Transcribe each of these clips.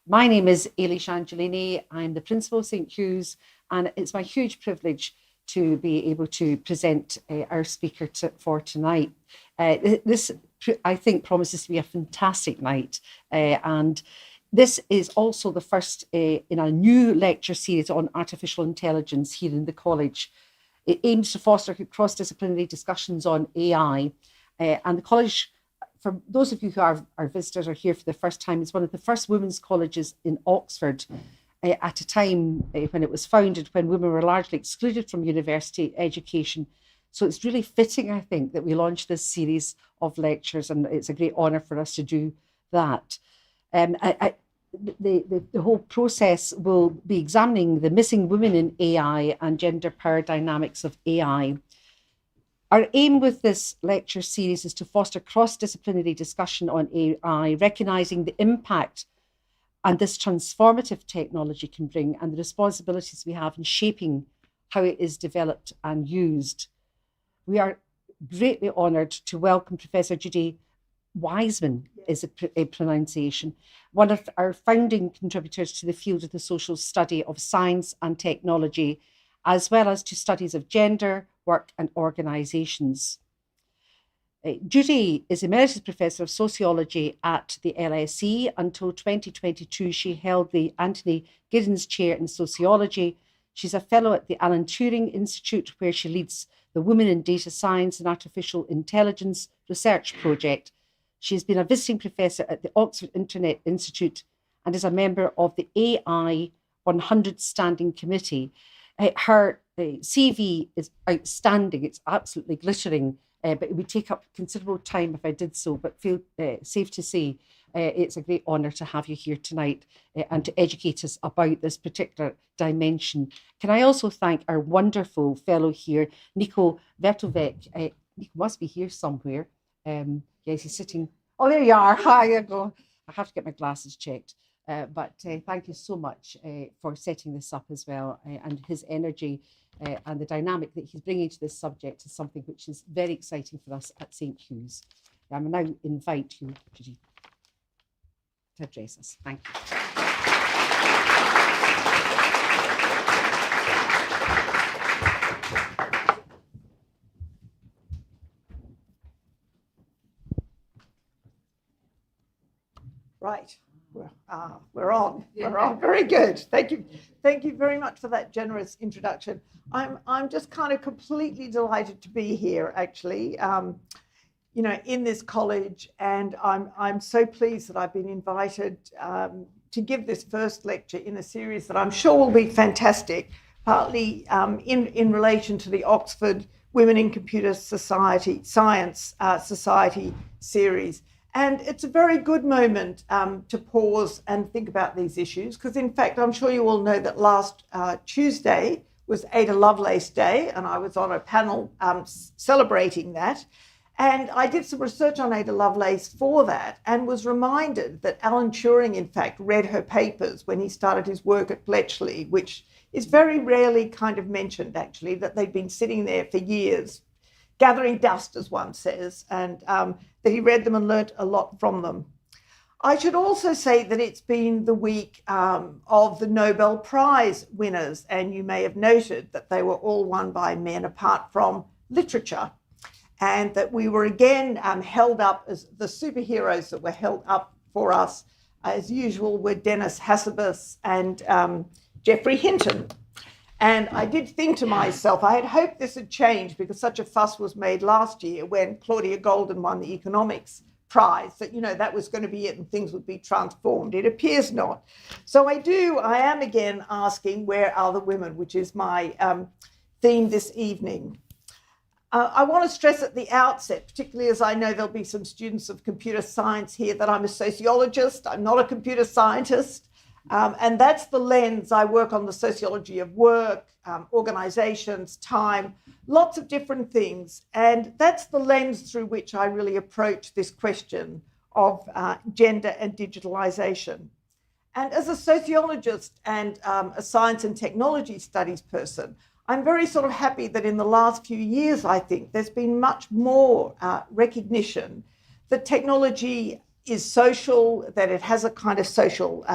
My name is Eilish Angelini. I'm the principal of St. Hugh's, and it's my huge privilege to be able to present our speaker for tonight. This, I think, promises to be a fantastic night, and this is also the first in a new lecture series on artificial intelligence here in the college. It aims to foster cross-disciplinary discussions on AI, and the college, for those of you who are visitors or here for the first time, is one of the first women's colleges in Oxford at a time when it was founded, when women were largely excluded from university education. So it's really fitting, I think, that we launch this series of lectures, and it's a great honour for us to do that. The whole process will be examining the missing women in AI and gender power dynamics of AI. Our aim with this lecture series is to foster cross-disciplinary discussion on AI, recognising the impact and this transformative technology can bring and the responsibilities we have in shaping how it is developed and used. We are greatly honoured to welcome Professor Judy Wajcman, is a pronunciation, one of our founding contributors to the field of the social study of science and technology, as well as to studies of gender, work and organisations. Judy is Emeritus Professor of Sociology at the LSE. Until 2022, she held the Anthony Giddens Chair in Sociology. She's a Fellow at the Alan Turing Institute, where she leads the Women in Data Science and Artificial Intelligence Research Project. She's been a visiting professor at the Oxford Internet Institute and is a member of the AI 100 Standing Committee. Her CV is outstanding. It's absolutely glittering, but it would take up considerable time if I did so, but feel safe to say it's a great honour to have you here tonight and to educate us about this particular dimension. Can I also thank our wonderful fellow here, Nico Vertovec. Nico must be here somewhere. Yes, he's sitting. Oh, there you are. Hi, I go. I have to get my glasses checked. But thank you so much for setting this up as well, and his energy and the dynamic that he's bringing to this subject is something which is very exciting for us at St. Hugh's. I will now invite you, Judy, to address us. Thank you. Right. We're on. We're on. Very good. Thank you. Thank you very much for that generous introduction. I'm just kind of completely delighted to be here, actually, in this college, and I'm so pleased that I've been invited to give this first lecture in a series that I'm sure will be fantastic, partly in relation to the Oxford Women in Computer Science Society series. And it's a very good moment to pause and think about these issues, because in fact, I'm sure you all know that last Tuesday was Ada Lovelace Day, and I was on a panel celebrating that. And I did some research on Ada Lovelace for that and was reminded that Alan Turing, in fact, read her papers when he started his work at Bletchley, which is very rarely kind of mentioned, actually, that they'd been sitting there for years, gathering dust, as one says, and that he read them and learnt a lot from them. I should also say that it's been the week of the Nobel Prize winners, and you may have noted that they were all won by men apart from literature, and that we were again held up as the superheroes that were held up for us, as usual, were Dennis Hassabis and Geoffrey Hinton. And I did think to myself, I had hoped this had changed because such a fuss was made last year when Claudia Golden won the economics prize, that, that was going to be it and things would be transformed. It appears not. So I am again asking, where are the women, which is my theme this evening. I want to stress at the outset, particularly as I know there'll be some students of computer science here, that I'm a sociologist. I'm not a computer scientist. And that's the lens. I work on the sociology of work, organizations, time, lots of different things. And that's the lens through which I really approach this question of gender and digitalisation. And as a sociologist and a science and technology studies person, I'm very sort of happy that in the last few years, I think, there's been much more recognition that technology is social, that it has a kind of social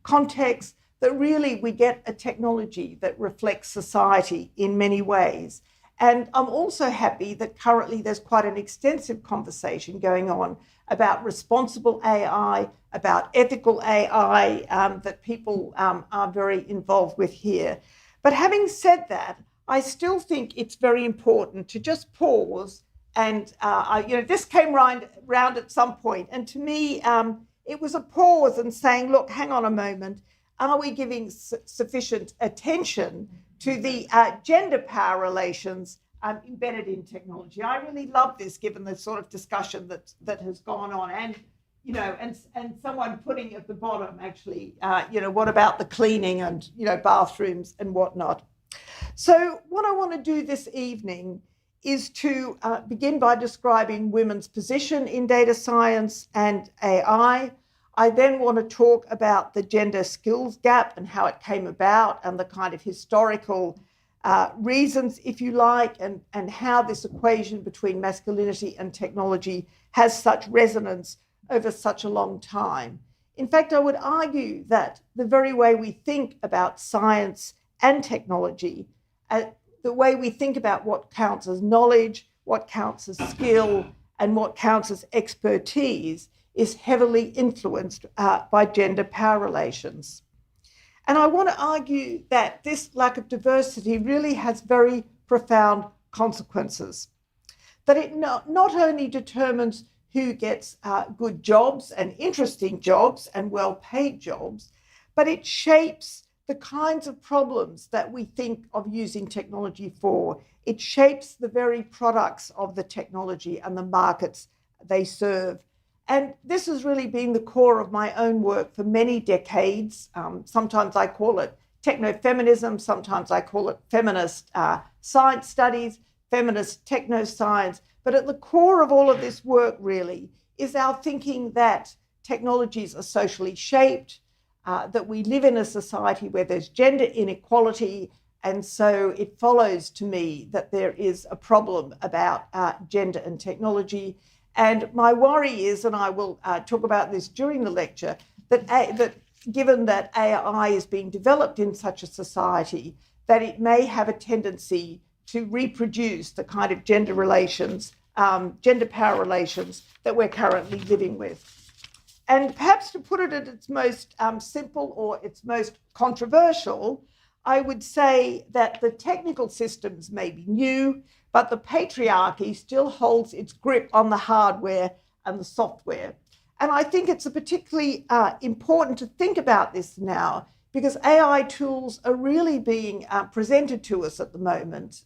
context, that really we get a technology that reflects society in many ways. And I'm also happy that currently there's quite an extensive conversation going on about responsible AI, about ethical AI, that people are very involved with here. But having said that, I still think it's very important to just pause. And this came round at some point. And to me, it was a pause and saying, look, hang on a moment. Are we giving sufficient attention to the gender power relations embedded in technology? I really love this, given the sort of discussion that has gone on, and someone putting at the bottom actually, what about the cleaning and bathrooms and whatnot. So what I want to do this evening is to begin by describing women's position in data science and AI. I then want to talk about the gender skills gap and how it came about, and the kind of historical reasons, if you like, and how this equation between masculinity and technology has such resonance over such a long time. In fact, I would argue that the very way we think about science and technology, the way we think about what counts as knowledge, what counts as skill, and what counts as expertise, is heavily influenced by gender power relations. And I want to argue that this lack of diversity really has very profound consequences. That it not only determines who gets good jobs and interesting jobs and well-paid jobs, but it shapes the kinds of problems that we think of using technology for. It shapes the very products of the technology and the markets they serve. And this has really been the core of my own work for many decades. Sometimes I call it techno-feminism, sometimes I call it feminist science studies, feminist technoscience. But at the core of all of this work really is our thinking that technologies are socially shaped, that we live in a society where there's gender inequality. And so it follows to me that there is a problem about gender and technology. And my worry is, and I will talk about this during the lecture, that given that AI is being developed in such a society, that it may have a tendency to reproduce the kind of gender relations, gender power relations that we're currently living with. And perhaps to put it at its most simple or its most controversial, I would say that the technical systems may be new, but the patriarchy still holds its grip on the hardware and the software. And I think it's particularly important to think about this now, because AI tools are really being presented to us at the moment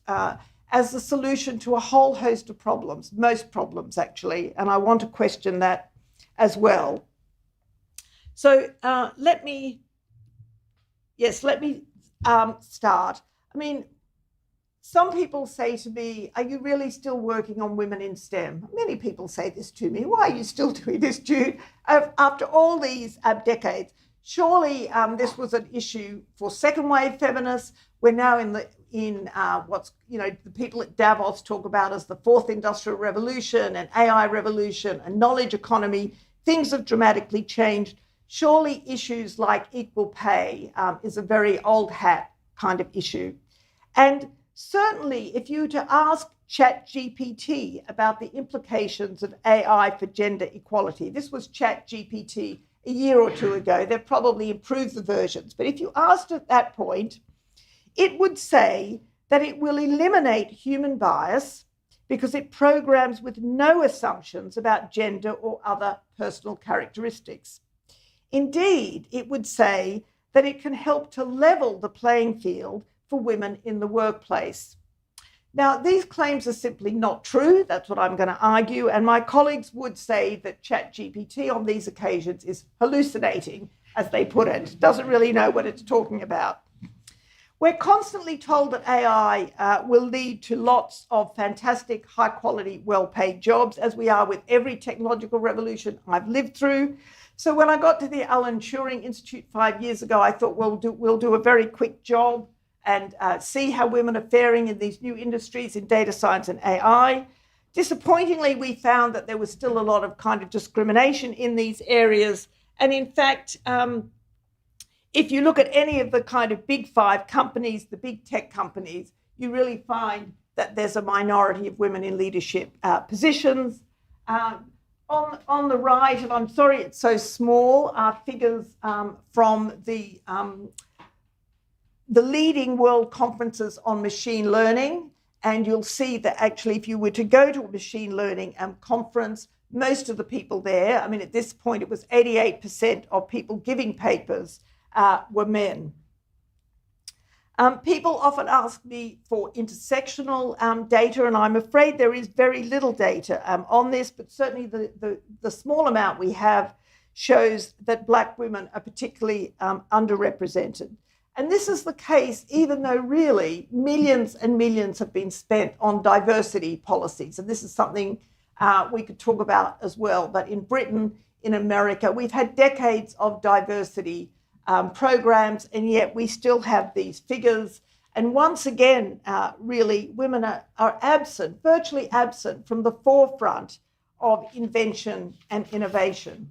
as the solution to a whole host of problems, most problems actually, and I want to question that as well. So let me start. I mean, some people say to me, are you really still working on women in STEM? Many people say this to me. Why are you still doing this, Jude? After all these decades, surely this was an issue for second wave feminists. We're now in what's, the people at Davos talk about as the fourth industrial revolution and AI revolution and knowledge economy. Things have dramatically changed. Surely issues like equal pay is a very old hat kind of issue. And certainly, if you were to ask ChatGPT about the implications of AI for gender equality, this was ChatGPT a year or two ago. They've probably improved the versions. But if you asked at that point, it would say that it will eliminate human bias because it programs with no assumptions about gender or other personal characteristics. Indeed, it would say that it can help to level the playing field for women in the workplace. Now, these claims are simply not true. That's what I'm going to argue. And my colleagues would say that ChatGPT on these occasions is hallucinating, as they put it, doesn't really know what it's talking about. We're constantly told that AI will lead to lots of fantastic, high quality, well-paid jobs, as we are with every technological revolution I've lived through. So when I got to the Alan Turing Institute 5 years ago, I thought, we'll do a very quick job and see how women are faring in these new industries in data science and AI. Disappointingly, we found that there was still a lot of kind of discrimination in these areas. And in fact, if you look at any of the kind of big five companies, the big tech companies, you really find that there's a minority of women in leadership positions. On the right, and I'm sorry it's so small, are figures from the leading world conferences on machine learning. And you'll see that actually, if you were to go to a machine learning conference, most of the people there, I mean, at this point, it was 88% of people giving papers were men. People often ask me for intersectional data, and I'm afraid there is very little data on this, but certainly the small amount we have shows that Black women are particularly underrepresented. And this is the case even though really millions and millions have been spent on diversity policies. And this is something we could talk about as well. But in Britain, in America, we've had decades of diversity programs, and yet we still have these figures. And once again, really, women are absent, virtually absent from the forefront of invention and innovation.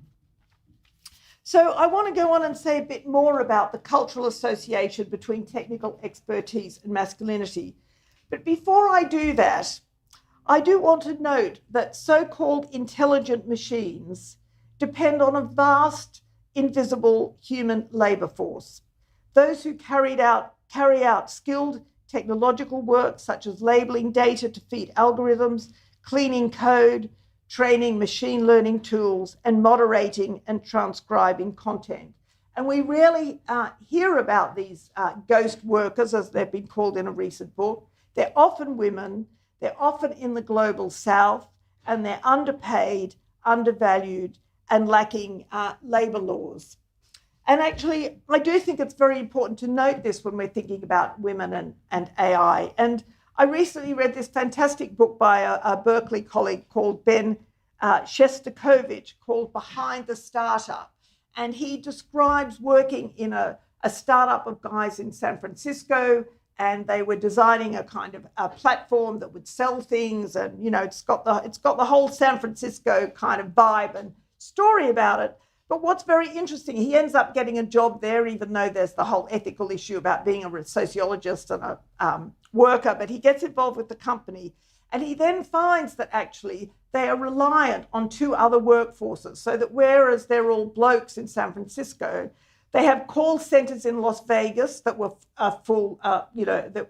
So I want to go on and say a bit more about the cultural association between technical expertise and masculinity. But before I do that, I do want to note that so-called intelligent machines depend on a vast, invisible human labour force. Those who carry out skilled technological work, such as labelling data to feed algorithms, cleaning code, training machine learning tools, and moderating and transcribing content. And we rarely hear about these ghost workers, as they've been called in a recent book. They're often women, they're often in the global south, and they're underpaid, undervalued, and lacking labour laws. And actually, I do think it's very important to note this when we're thinking about women and AI. And I recently read this fantastic book by a Berkeley colleague called Ben Shostakovich called Behind the Startup. And he describes working in a startup of guys in San Francisco, and they were designing a kind of a platform that would sell things. And, you know, it's got the whole San Francisco kind of vibe and story about it. But what's very interesting, he ends up getting a job there, even though there's the whole ethical issue about being a sociologist and a worker, but he gets involved with the company. And he then finds that actually they are reliant on two other workforces, so that whereas they're all blokes in San Francisco, they have call centers in Las Vegas that were full,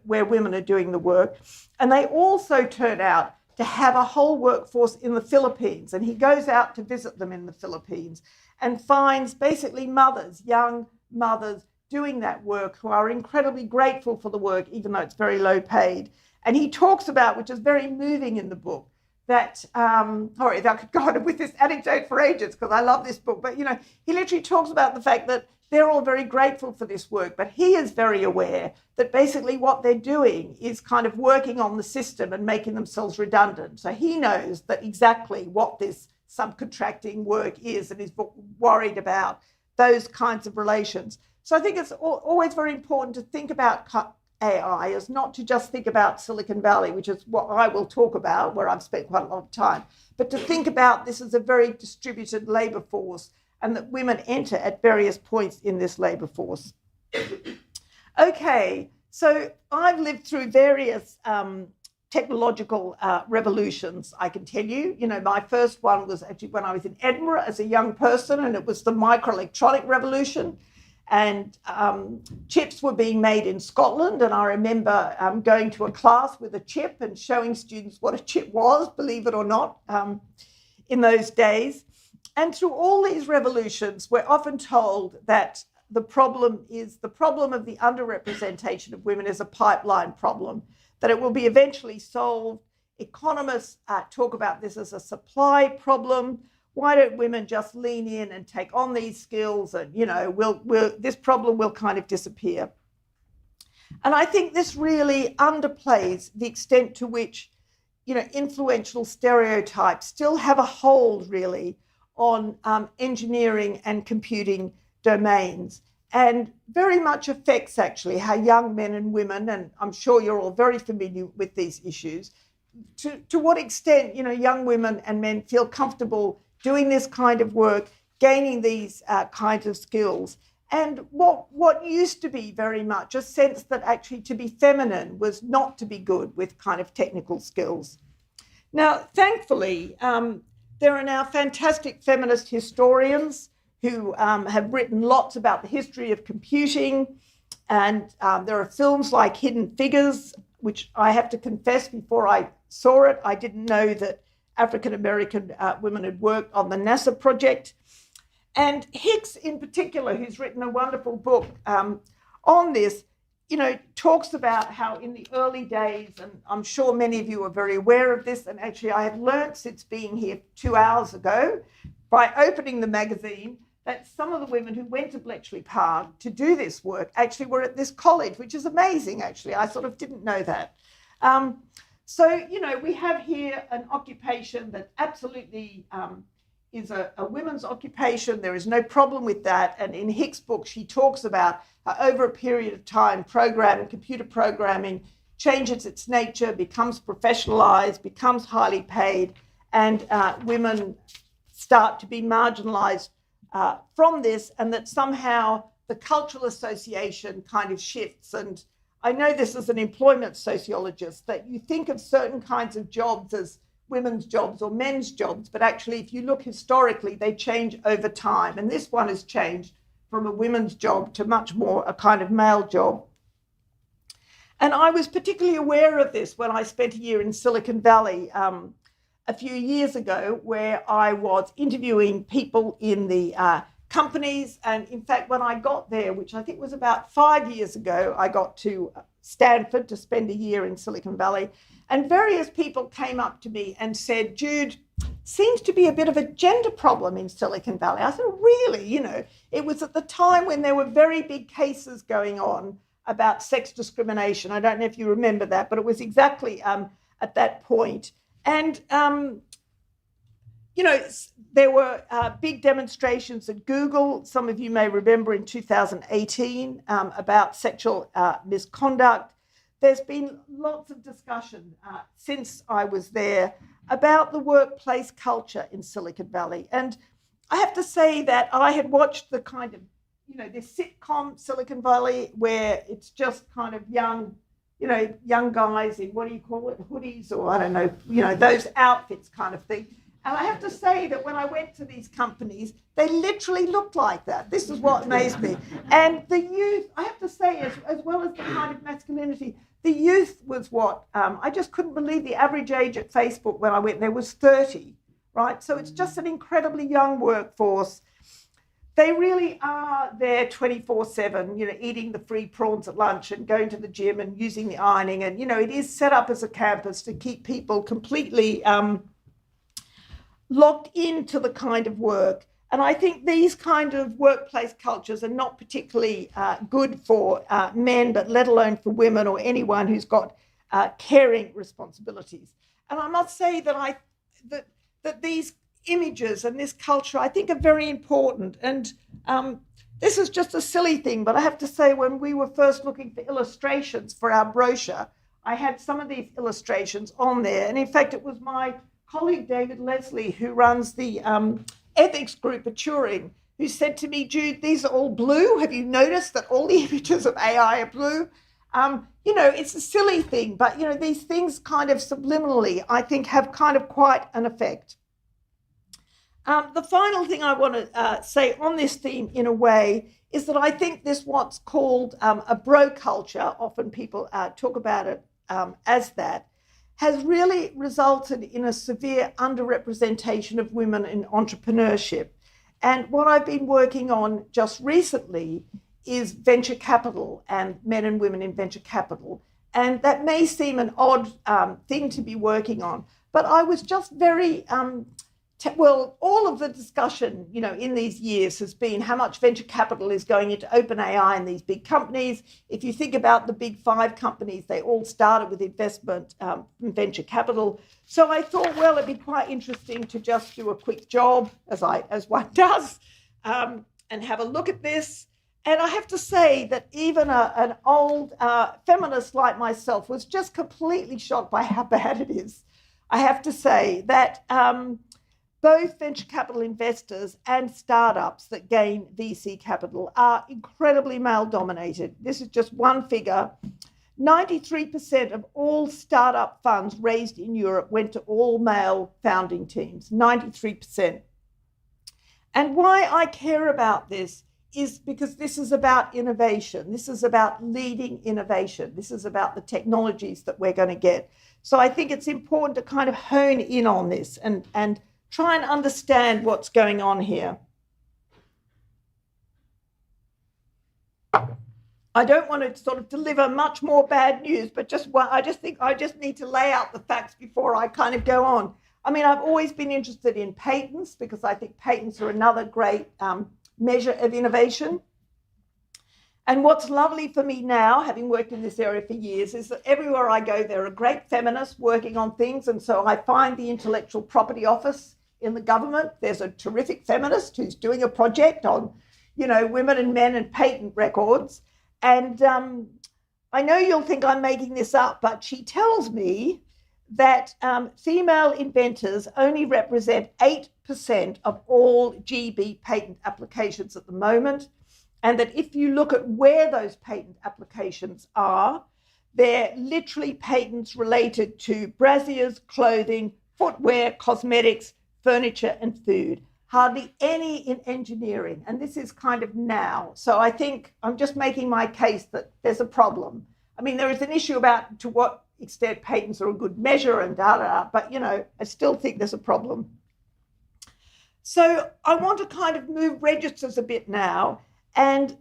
where women are doing the work. And they also turn out to have a whole workforce in the Philippines. And he goes out to visit them in the Philippines and finds basically mothers, young mothers, doing that work who are incredibly grateful for the work, even though it's very low paid. And he talks about, which is very moving in the book, that, I could go on with this anecdote for ages because I love this book, but, you know, he literally talks about the fact that they're all very grateful for this work, but he is very aware that basically what they're doing is kind of working on the system and making themselves redundant. So he knows that exactly what this subcontracting work is and is worried about those kinds of relations. So I think it's always very important to think about AI as not to just think about Silicon Valley, which is what I will talk about, where I've spent quite a lot of time, but to think about this as a very distributed labour force and that women enter at various points in this labour force. Okay, so I've lived through various technological revolutions, I can tell you. You know, my first one was actually when I was in Edinburgh as a young person, and it was the microelectronic revolution. And chips were being made in Scotland. And I remember going to a class with a chip and showing students what a chip was, believe it or not, in those days. And through all these revolutions, we're often told that the problem of the underrepresentation of women is a pipeline problem, that it will be eventually solved. Economists talk about this as a supply problem. Why don't women just lean in and take on these skills, and, you know, this problem will kind of disappear. And I think this really underplays the extent to which, you know, influential stereotypes still have a hold really on engineering and computing domains, and very much affects actually how young men and women, and I'm sure you're all very familiar with these issues, to what extent, you know, young women and men feel comfortable doing this kind of work, gaining these kinds of skills, and what used to be very much a sense that actually to be feminine was not to be good with kind of technical skills. Now, thankfully, there are now fantastic feminist historians who have written lots about the history of computing, and there are films like Hidden Figures, which I have to confess, before I saw it, I didn't know that African-American women had worked on the NASA project. And Hicks in particular, who's written a wonderful book on this, talks about how in the early days, and I'm sure many of you are very aware of this, and actually I have learned since being here 2 hours ago by opening the magazine that some of the women who went to Bletchley Park to do this work actually were at this college, which is amazing, actually. I sort of didn't know that. So, we have here an occupation that absolutely is a women's occupation. There is no problem with that. And in Hicks' book, she talks about over a period of time, computer programming changes its nature, becomes professionalized, becomes highly paid, and women start to be marginalized from this, and that somehow the cultural association kind of shifts. And I know this as an employment sociologist, that you think of certain kinds of jobs as women's jobs or men's jobs, but actually if you look historically, they change over time. And this one has changed from a women's job to much more a kind of male job. And I was particularly aware of this when I spent a year in Silicon Valley a few years ago, where I was interviewing people in the companies. And in fact, when I got there, which I think was about 5 years ago, I got to Stanford to spend a year in Silicon Valley. And various people came up to me and said, Jude, seems to be a bit of a gender problem in Silicon Valley. I said, really? It was at the time when there were very big cases going on about sex discrimination. I don't know if you remember that, but it was exactly at that point. And, there were big demonstrations at Google. Some of you may remember in 2018 about sexual misconduct. There's been lots of discussion since I was there about the workplace culture in Silicon Valley. And I have to say that I had watched the kind of, this sitcom Silicon Valley, where it's just kind of young guys in, what do you call it, hoodies, or I don't know, those outfits kind of thing. And I have to say that when I went to these companies, they literally looked like that. This is what amazed me. And the youth, I have to say, as well as the kind of masculinity, the youth was what, I just couldn't believe the average age at Facebook when I went there was 30, right? So it's just an incredibly young workforce. They really are there 24/7, eating the free prawns at lunch and going to the gym and using the ironing. And, it is set up as a campus to keep people completely locked into the kind of work. And I think these kind of workplace cultures are not particularly good for men, but let alone for women or anyone who's got caring responsibilities. And I must say that that these images and this culture, I think, are very important. And this is just a silly thing, but I have to say, when we were first looking for illustrations for our brochure, I had some of these illustrations on there. And in fact, it was my colleague, David Leslie, who runs the ethics group at Turing, who said to me, Jude, these are all blue. Have you noticed that all the images of AI are blue? It's a silly thing, but, these things kind of subliminally, I think, have kind of quite an effect. The final thing I want to say on this theme, in a way, is that I think this what's called a bro culture, often people talk about it as that, has really resulted in a severe underrepresentation of women in entrepreneurship. And what I've been working on just recently is venture capital and men and women in venture capital. And that may seem an odd thing to be working on, but I was just very, all of the discussion, in these years has been how much venture capital is going into OpenAI and these big companies. If you think about the big 5 companies, they all started with investment from venture capital. So I thought, well, it'd be quite interesting to just do a quick job, as one does, and have a look at this. And I have to say that even an old feminist like myself was just completely shocked by how bad it is. I have to say that both venture capital investors and startups that gain VC capital are incredibly male-dominated. This is just one figure. 93% of all startup funds raised in Europe went to all male founding teams, 93%. And why I care about this is because this is about innovation. This is about leading innovation. This is about the technologies that we're going to get. So I think it's important to kind of hone in on this and try and understand what's going on here. I don't want to sort of deliver much more bad news, but I just think I just need to lay out the facts before I kind of go on. I mean, I've always been interested in patents because I think patents are another great measure of innovation. And what's lovely for me now, having worked in this area for years, is that everywhere I go, there are great feminists working on things. And so I find the intellectual property office in the government. There's a terrific feminist who's doing a project on, women and men and patent records. And I know you'll think I'm making this up, but she tells me that female inventors only represent 8% of all GB patent applications at the moment. And that if you look at where those patent applications are, they're literally patents related to brassiers, clothing, footwear, cosmetics, furniture, and food. Hardly any in engineering. And this is kind of now. So I think I'm just making my case that there's a problem. I mean, there is an issue about to what extent patents are a good measure and but, I still think there's a problem. So I want to kind of move registers a bit now and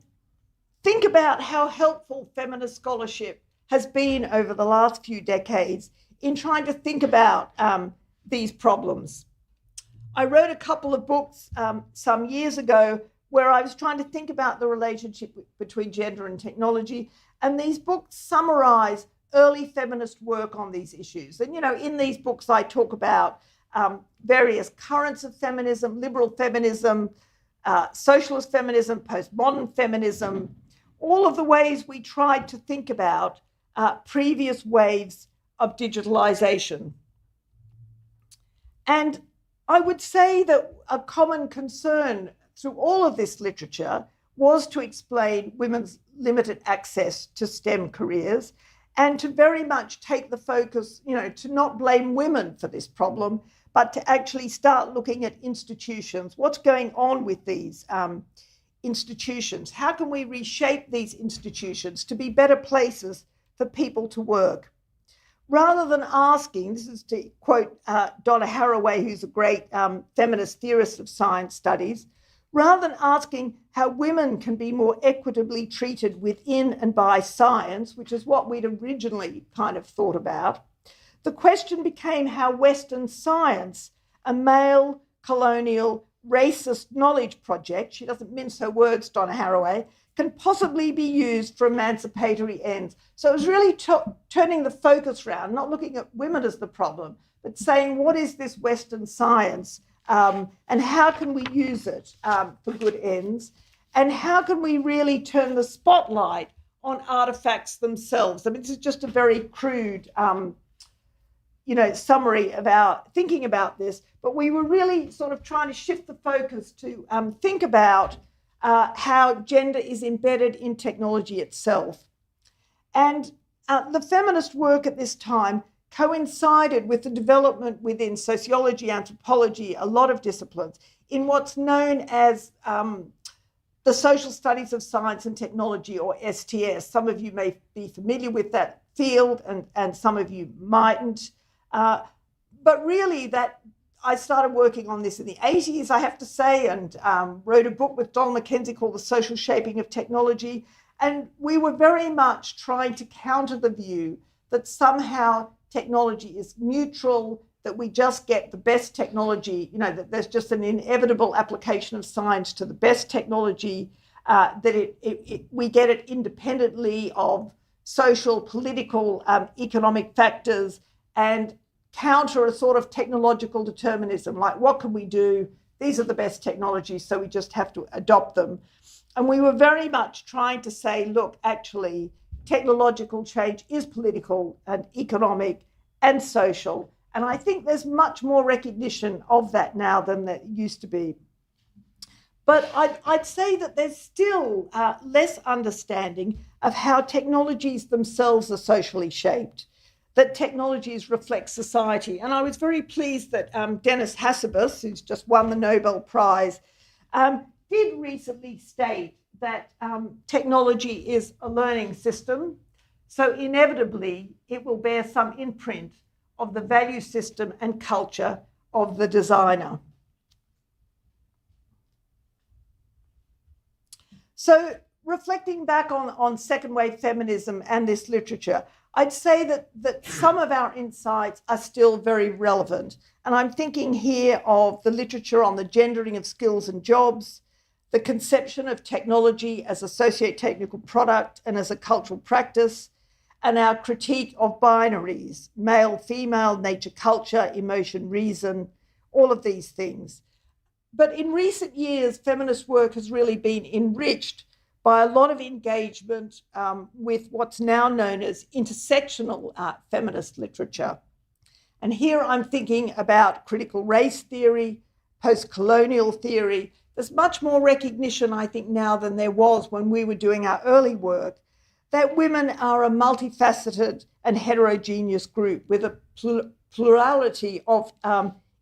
think about how helpful feminist scholarship has been over the last few decades in trying to think about these problems. I wrote a couple of books some years ago where I was trying to think about the relationship between gender and technology. And these books summarize early feminist work on these issues. And, in these books, I talk about various currents of feminism, liberal feminism, socialist feminism, postmodern feminism, all of the ways we tried to think about previous waves of digitalization. And I would say that a common concern through all of this literature was to explain women's limited access to STEM careers and to very much take the focus, to not blame women for this problem, but to actually start looking at institutions. What's going on with these institutions? How can we reshape these institutions to be better places for people to work? Rather than asking, this is to quote Donna Haraway, who's a great feminist theorist of science studies, rather than asking how women can be more equitably treated within and by science, which is what we'd originally kind of thought about, the question became how Western science, a male, colonial, racist knowledge project, she doesn't mince her words, Donna Haraway, can possibly be used for emancipatory ends. So it was really turning the focus around, not looking at women as the problem, but saying, what is this Western science and how can we use it for good ends? And how can we really turn the spotlight on artifacts themselves? I mean, this is just a very crude summary of our thinking about this, but we were really sort of trying to shift the focus to think about how gender is embedded in technology itself. And the feminist work at this time coincided with the development within sociology, anthropology, a lot of disciplines, in what's known as the social studies of science and technology, or STS. Some of you may be familiar with that field and some of you mightn't. But really that I started working on this in the 80s, I have to say, and wrote a book with Donald Mackenzie called The Social Shaping of Technology. And we were very much trying to counter the view that somehow technology is neutral, that we just get the best technology, that there's just an inevitable application of science to the best technology, that we get it independently of social, political, economic factors, and counter a sort of technological determinism, like what can we do? These are the best technologies, so we just have to adopt them. And we were very much trying to say, look, actually, technological change is political and economic and social, And I think there's much more recognition of that now than there used to be. But I'd say that there's still less understanding of how technologies themselves are socially shaped, that technologies reflect society. And I was very pleased that Dennis Hassabis, who's just won the Nobel Prize, did recently state that technology is a learning system. So inevitably, it will bear some imprint of the value system and culture of the designer. So reflecting back on second wave feminism and this literature, I'd say that some of our insights are still very relevant. And I'm thinking here of the literature on the gendering of skills and jobs, the conception of technology as a socio-technical product and as a cultural practice, and our critique of binaries, male, female, nature, culture, emotion, reason, all of these things. But in recent years, feminist work has really been enriched by a lot of engagement with what's now known as intersectional feminist literature. And here I'm thinking about critical race theory, post-colonial theory. There's much more recognition, I think, now than there was when we were doing our early work, that women are a multifaceted and heterogeneous group with a plurality of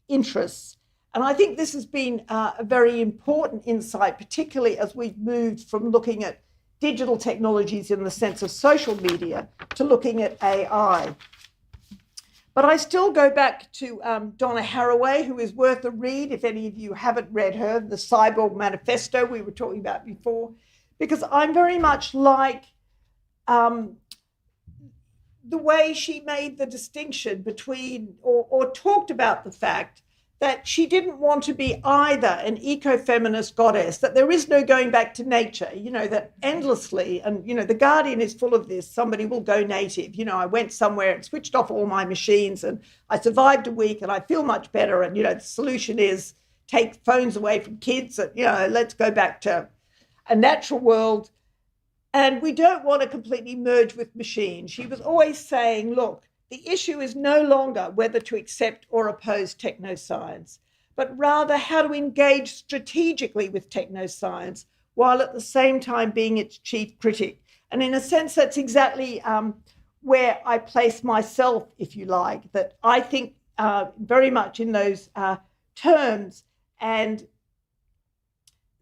interests. And I think this has been a very important insight, particularly as we've moved from looking at digital technologies in the sense of social media to looking at AI. But I still go back to Donna Haraway, who is worth a read if any of you haven't read her, the Cyborg Manifesto we were talking about before, because I'm very much like the way she made the distinction between, or talked about the fact that she didn't want to be either an eco-feminist goddess, that there is no going back to nature, that endlessly, and, The Guardian is full of this, somebody will go native. I went somewhere and switched off all my machines and I survived a week and I feel much better. And, the solution is take phones away from kids and, let's go back to a natural world. And we don't want to completely merge with machines. She was always saying, look, the issue is no longer whether to accept or oppose technoscience, but rather how to engage strategically with technoscience while at the same time being its chief critic. And in a sense, that's exactly where I place myself, if you like, that I think very much in those terms, and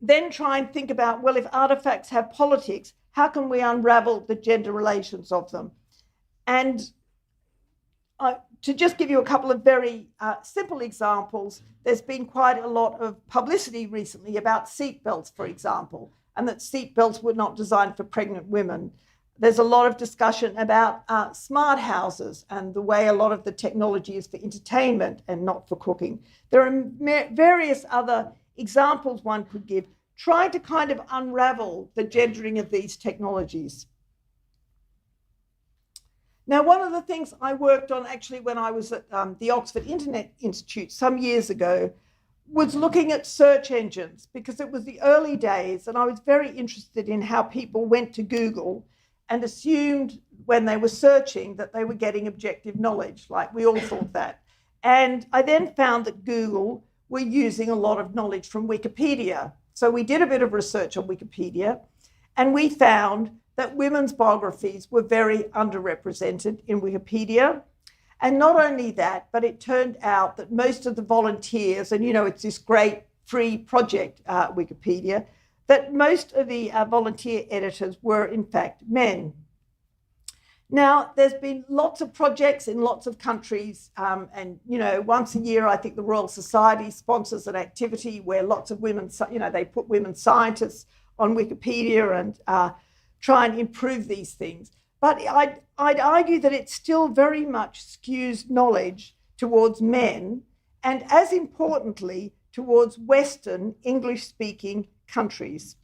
then try and think about, well, if artifacts have politics, how can we unravel the gender relations of them? And to just give you a couple of very simple examples, there's been quite a lot of publicity recently about seatbelts, for example, and that seatbelts were not designed for pregnant women. There's a lot of discussion about smart houses and the way a lot of the technology is for entertainment and not for cooking. There are various other examples one could give, trying to kind of unravel the gendering of these technologies. Now, one of the things I worked on actually when I was at the Oxford Internet Institute some years ago was looking at search engines, because it was the early days and I was very interested in how people went to Google and assumed when they were searching that they were getting objective knowledge, like we all thought that. And I then found that Google were using a lot of knowledge from Wikipedia. So we did a bit of research on Wikipedia and we found that women's biographies were very underrepresented in Wikipedia. And not only that, but it turned out that most of the volunteers, and it's this great free project, Wikipedia, that most of the volunteer editors were in fact men. Now, there's been lots of projects in lots of countries, and once a year, I think the Royal Society sponsors an activity where lots of women, they put women scientists on Wikipedia and try and improve these things. But I'd argue that it still very much skews knowledge towards men, and as importantly, towards Western English-speaking countries.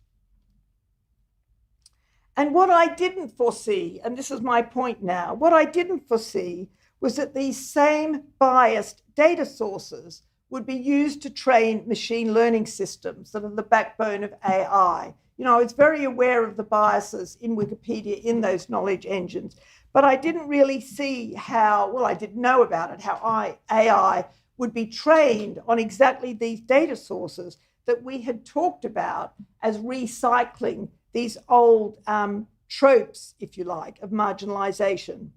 And what I didn't foresee, and this is my point now, what I didn't foresee was that these same biased data sources would be used to train machine learning systems that are the backbone of AI. I was very aware of the biases in Wikipedia in those knowledge engines, but I didn't really see how, well, I didn't know about it, how AI would be trained on exactly these data sources that we had talked about as recycling these old tropes, if you like, of marginalization.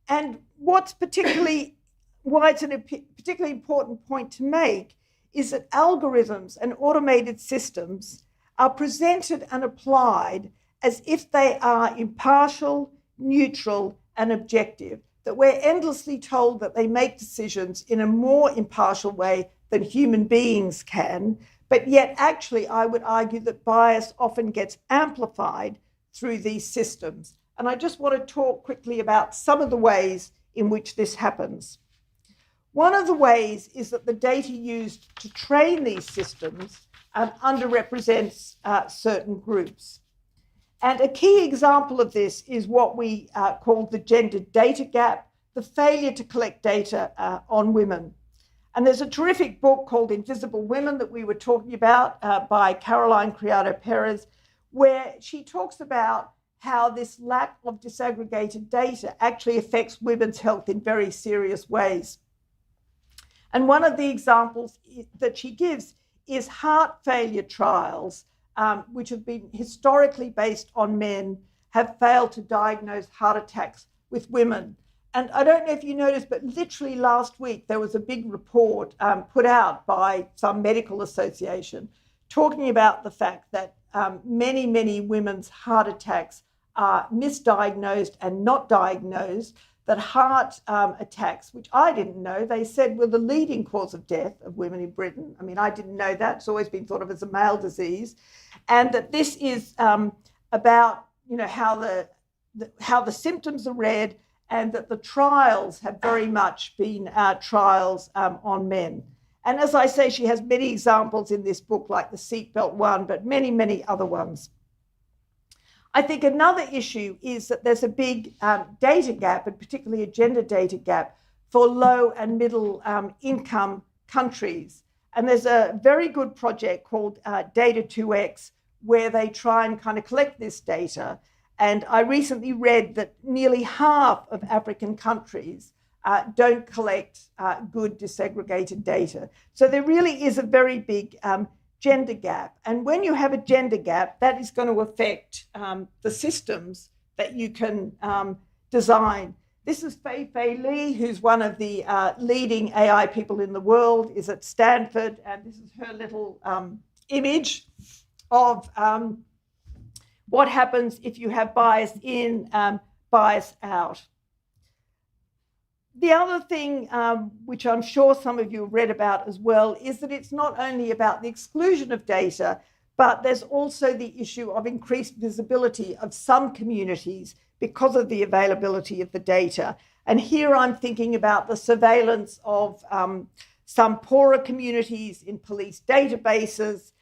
And why it's a particularly important point to make is that algorithms and automated systems are presented and applied as if they are impartial, neutral, and objective, that we're endlessly told that they make decisions in a more impartial way than human beings can, but yet actually I would argue that bias often gets amplified through these systems. And I just want to talk quickly about some of the ways in which this happens. One of the ways is that the data used to train these systems underrepresents certain groups. And a key example of this is what we call the gender data gap, the failure to collect data on women. And there's a terrific book called Invisible Women that we were talking about by Caroline Criado Perez, where she talks about how this lack of disaggregated data actually affects women's health in very serious ways. And one of the examples that she gives is heart failure trials, which have been historically based on men, have failed to diagnose heart attacks with women. And I don't know if you noticed, but literally last week, there was a big report put out by some medical association talking about the fact that many, many women's heart attacks are misdiagnosed and not diagnosed, that heart attacks, which I didn't know, they said were the leading cause of death of women in Britain. I mean, I didn't know that. It's always been thought of as a male disease. And that this is about, how the symptoms are read, and that the trials have very much been trials on men. And as I say, she has many examples in this book, like the seatbelt one, but many, many other ones. I think another issue is that there's a big data gap, and particularly a gender data gap, for low and middle income countries. And there's a very good project called Data 2X, where they try and kind of collect this data. And I recently read that nearly half of African countries don't collect good disaggregated data. So there really is a very big gender gap. And when you have a gender gap, that is going to affect the systems that you can design. This is Fei Li, who's one of the leading AI people in the world, is at Stanford. And this is her little image of what happens if you have bias in, bias out. The other thing, which I'm sure some of you have read about as well, is that it's not only about the exclusion of data, but there's also the issue of increased visibility of some communities because of the availability of the data. And here I'm thinking about the surveillance of some poorer communities in police databases,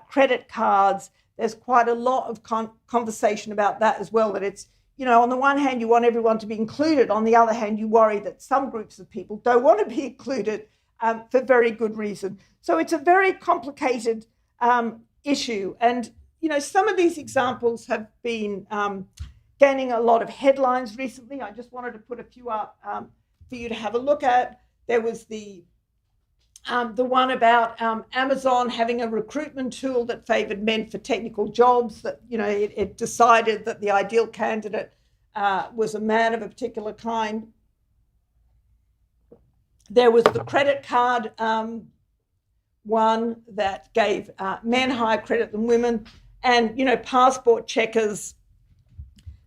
credit cards. There's quite a lot of conversation about that as well, that it's, on the one hand, you want everyone to be included. On the other hand, you worry that some groups of people don't want to be included for very good reason. So it's a very complicated issue. And, some of these examples have been gaining a lot of headlines recently. I just wanted to put a few up for you to have a look at. There was the one about Amazon having a recruitment tool that favored men for technical jobs, that, it decided that the ideal candidate was a man of a particular kind. There was the credit card one that gave men higher credit than women, and, passport checkers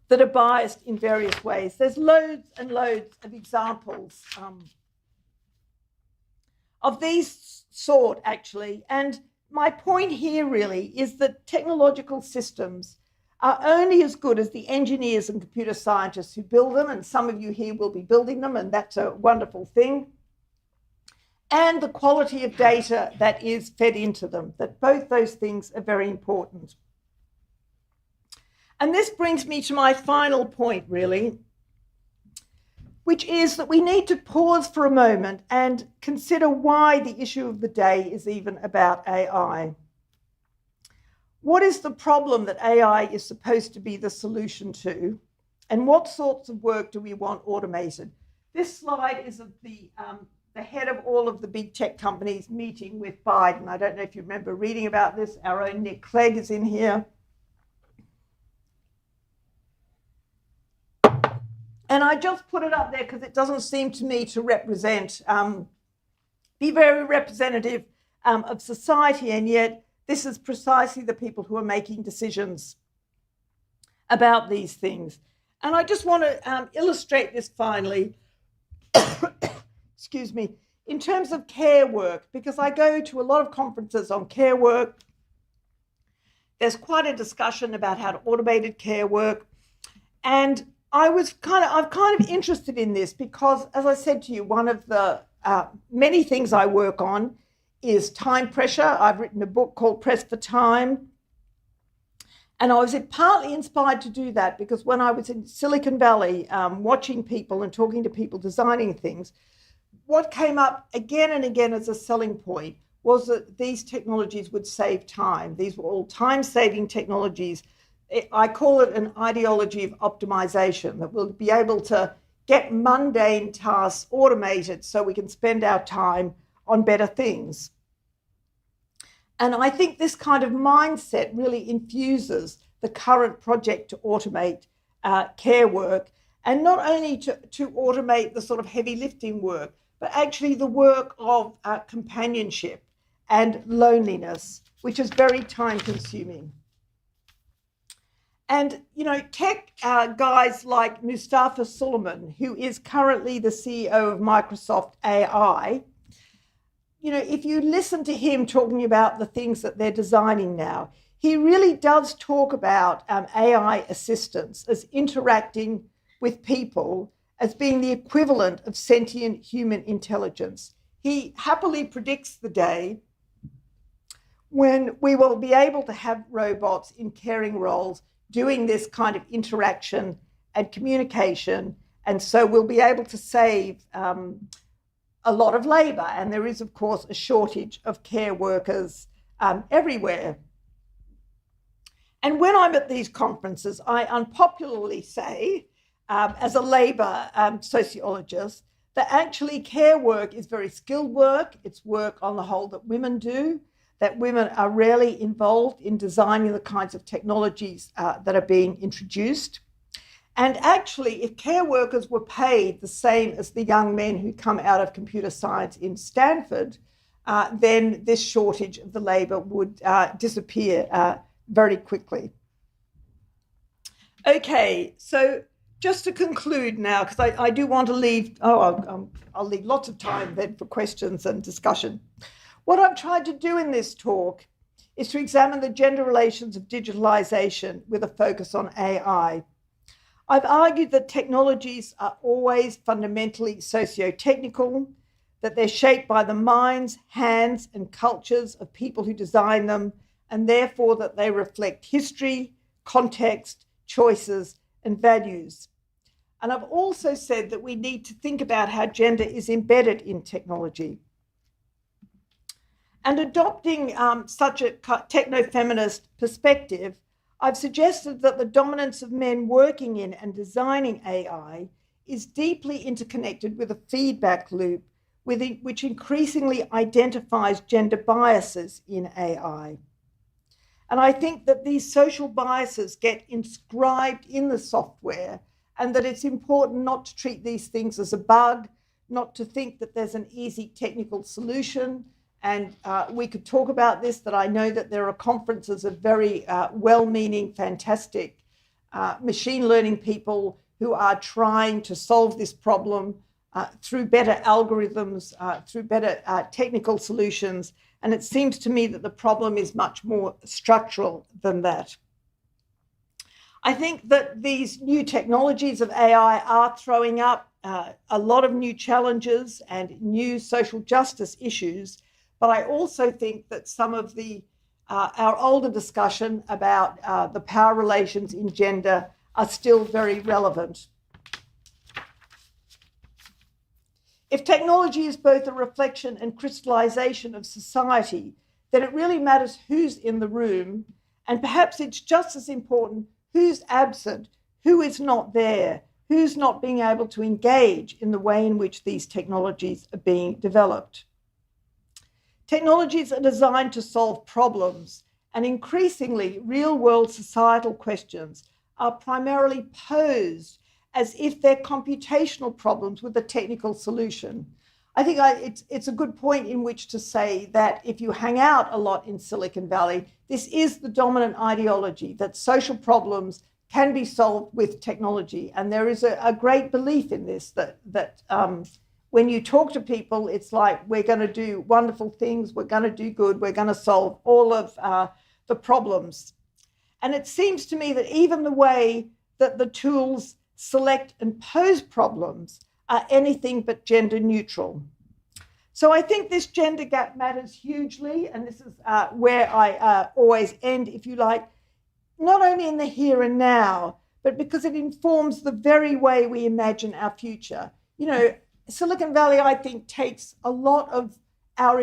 that are biased in various ways. There's loads and loads of examples of these sort, actually. And my point here really is that technological systems are only as good as the engineers and computer scientists who build them, and some of you here will be building them, and that's a wonderful thing, and the quality of data that is fed into them, that both those things are very important. And this brings me to my final point, really, which is that we need to pause for a moment and consider why the issue of the day is even about AI. What is the problem that AI is supposed to be the solution to? And what sorts of work do we want automated? This slide is of the head of all of the big tech companies meeting with Biden. I don't know if you remember reading about this. Our own Nick Clegg is in here. And I just put it up there because it doesn't seem to me to represent, be very representative of society, and yet this is precisely the people who are making decisions about these things. And I just want to illustrate this finally, excuse me, in terms of care work, because I go to a lot of conferences on care work. There's quite a discussion about how to automate care work. And I'm kind of interested in this because, as I said to you, one of the many things I work on is time pressure. I've written a book called Pressed for Time. And I was partly inspired to do that because when I was in Silicon Valley, watching people and talking to people designing things, what came up again and again as a selling point was that these technologies would save time. These were all time-saving technologies. I call it an ideology of optimization, that we'll be able to get mundane tasks automated so we can spend our time on better things. And I think this kind of mindset really infuses the current project to automate care work, and not only to automate the sort of heavy lifting work, but actually the work of companionship and loneliness, which is very time consuming. And, you know, tech guys like Mustafa Suleyman, who is currently the CEO of Microsoft AI, you know, if you listen to him talking about the things that they're designing now, he really does talk about AI assistants as interacting with people as being the equivalent of sentient human intelligence. He happily predicts the day when we will be able to have robots in caring roles doing this kind of interaction and communication. And so we'll be able to save a lot of labor. And there is, of course, a shortage of care workers everywhere. And when I'm at these conferences, I unpopularly say, as a labor sociologist, that actually care work is very skilled work. It's work on the whole that women do, that women are rarely involved in designing the kinds of technologies that are being introduced. And actually, if care workers were paid the same as the young men who come out of computer science in Stanford, then this shortage of the labor would disappear very quickly. Okay, so just to conclude now, because I do want to leave, I'll leave lots of time then for questions and discussion. What I've tried to do in this talk is to examine the gender relations of digitalisation with a focus on AI. I've argued that technologies are always fundamentally socio-technical, that they're shaped by the minds, hands, and cultures of people who design them, and therefore that they reflect history, context, choices, and values. And I've also said that we need to think about how gender is embedded in technology. And adopting such a techno-feminist perspective, I've suggested that the dominance of men working in and designing AI is deeply interconnected with a feedback loop which increasingly identifies gender biases in AI. And I think that these social biases get inscribed in the software, and that it's important not to treat these things as a bug, not to think that there's an easy technical solution. And we could talk about this, that I know that there are conferences of very well-meaning, fantastic machine learning people who are trying to solve this problem through better algorithms, through better technical solutions. And it seems to me that the problem is much more structural than that. I think that these new technologies of AI are throwing up a lot of new challenges and new social justice issues. But I also think that some of our older discussion about the power relations in gender are still very relevant. If technology is both a reflection and crystallization of society, then it really matters who's in the room, and perhaps it's just as important who's absent, Who is not there? Who's not being able to engage in the way in which these technologies are being developed? Technologies are designed to solve problems, and increasingly real-world societal questions are primarily posed as if they're computational problems with a technical solution. I think it's a good point in which to say that if you hang out a lot in Silicon Valley, this is the dominant ideology, that social problems can be solved with technology. And there is a great belief in this, that when you talk to people, it's like, we're going to do wonderful things, we're going to do good, we're going to solve all of the problems. And it seems to me that even the way that the tools select and pose problems are anything but gender neutral. So I think this gender gap matters hugely, and this is where I always end, if you like, not only in the here and now, but because it informs the very way we imagine our future. You know, Silicon Valley, I think, takes up a lot of our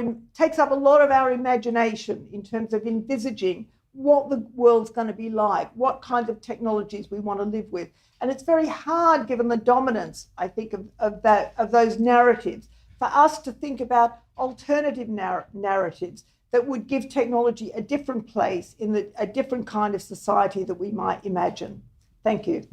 imagination in terms of envisaging what the world's going to be like, what kinds of technologies we want to live with. And it's very hard, given the dominance, I think, of those narratives, for us to think about alternative narratives that would give technology a different place in a different kind of society that we might imagine. Thank you.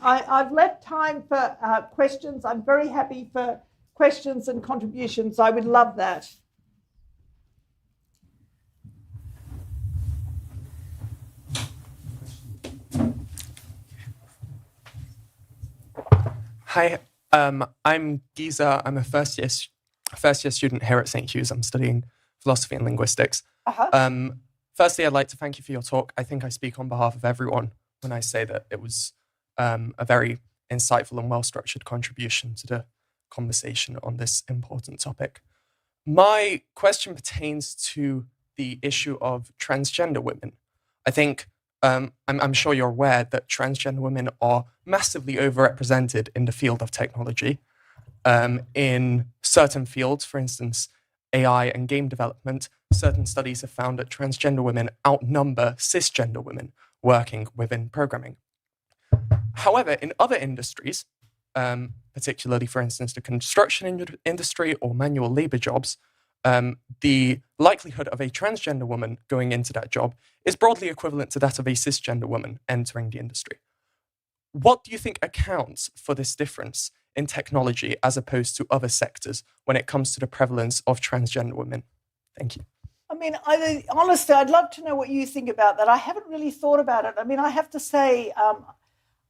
I've left time for questions. I'm very happy for questions and contributions. I would love that. Hi, I'm Giza. I'm a first year student here at St. Hugh's. I'm studying philosophy and linguistics. Firstly, I'd like to thank you for your talk. I think I speak on behalf of everyone when I say that it was a very insightful and well-structured contribution to the conversation on this important topic. My question pertains to the issue of transgender women. I think I'm sure you're aware that transgender women are massively overrepresented in the field of technology. In certain fields, for instance, AI and game development, certain studies have found that transgender women outnumber cisgender women working within programming. However, in other industries, particularly, for instance, the construction industry or manual labor jobs, the likelihood of a transgender woman going into that job is broadly equivalent to that of a cisgender woman entering the industry. What do you think accounts for this difference in technology as opposed to other sectors when it comes to the prevalence of transgender women? Thank you. I mean, honestly, I'd love to know what you think about that. I haven't really thought about it. I mean, I have to say,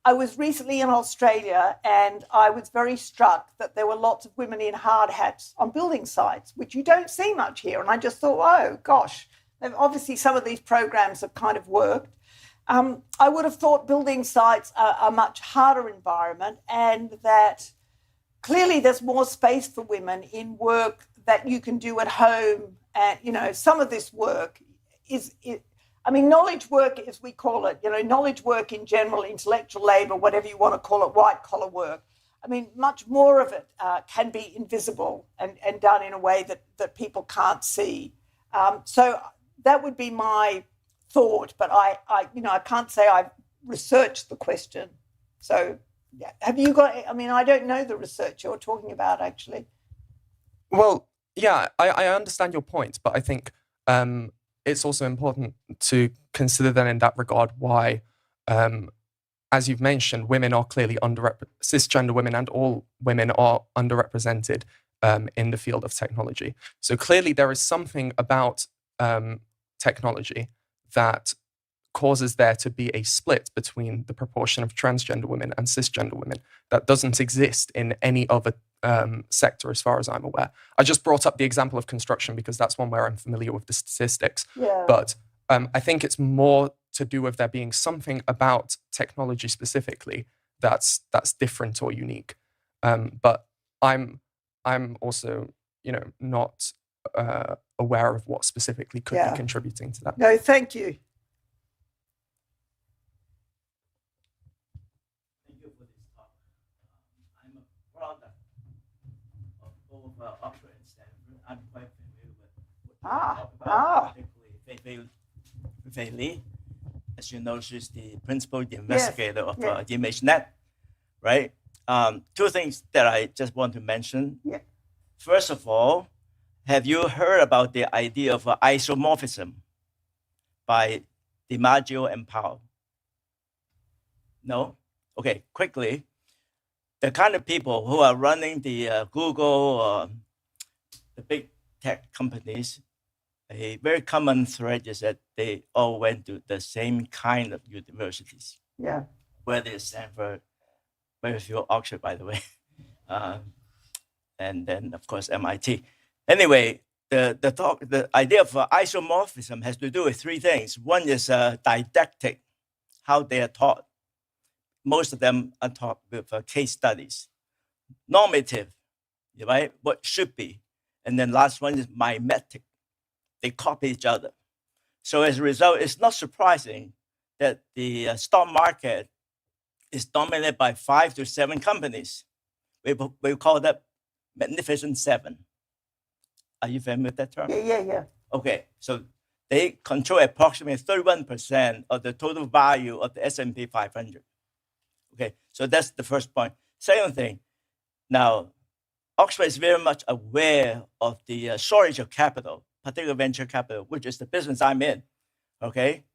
I was recently in Australia and I was very struck that there were lots of women in hard hats on building sites, which you don't see much here. And I just thought, oh, gosh, obviously some of these programs have kind of worked. I would have thought building sites are a much harder environment, and that clearly there's more space for women in work that you can do at home. And, you know, some of this work knowledge work, as we call it, knowledge work in general, intellectual labor, whatever you want to call it, white collar work. I mean, much more of it can be invisible and done in a way that people can't see. So that would be my thought, but I can't say I've researched the question. So have you got, I don't know the research you're talking about, actually. Well, yeah, I understand your point, but I think it's also important to consider then in that regard why, as you've mentioned, women are clearly cisgender women and all women are underrepresented in the field of technology. So clearly there is something about technology that causes there to be a split between the proportion of transgender women and cisgender women that doesn't exist in any other sector, as far as I'm aware. I just brought up the example of construction because that's one where I'm familiar with the statistics. Yeah. But I think it's more to do with there being something about technology specifically that's different or unique. But I'm also, not aware of what specifically could be contributing to that. No, thank you. Thank you for this talk. I'm a product of both Oxford and Stanford. I'm quite familiar with what they talk about, particularly Fei Li. As you know, she's the principal investigator of ImageNet, right? Two things that I just want to mention. Yeah. First of all, have you heard about the idea of isomorphism by DiMaggio and Powell? No? Okay, quickly. The kind of people who are running the Google, the big tech companies, a very common thread is that they all went to the same kind of universities. Yeah. Whether it's Stanford, very few Oxford, by the way, and then of course MIT. Anyway, the idea of isomorphism has to do with three things. One is didactic, how they are taught. Most of them are taught with case studies. Normative, right? What should be. And then last one is mimetic. They copy each other. So as a result, it's not surprising that the stock market is dominated by 5 to 7 companies. We call that Magnificent Seven. Are you familiar with that term? Yeah. Okay, so they control approximately 31% of the total value of the S&P 500. Okay, so that's the first point. Second thing, now, Oxford is very much aware of the shortage of capital, particularly venture capital, which is the business I'm in, okay,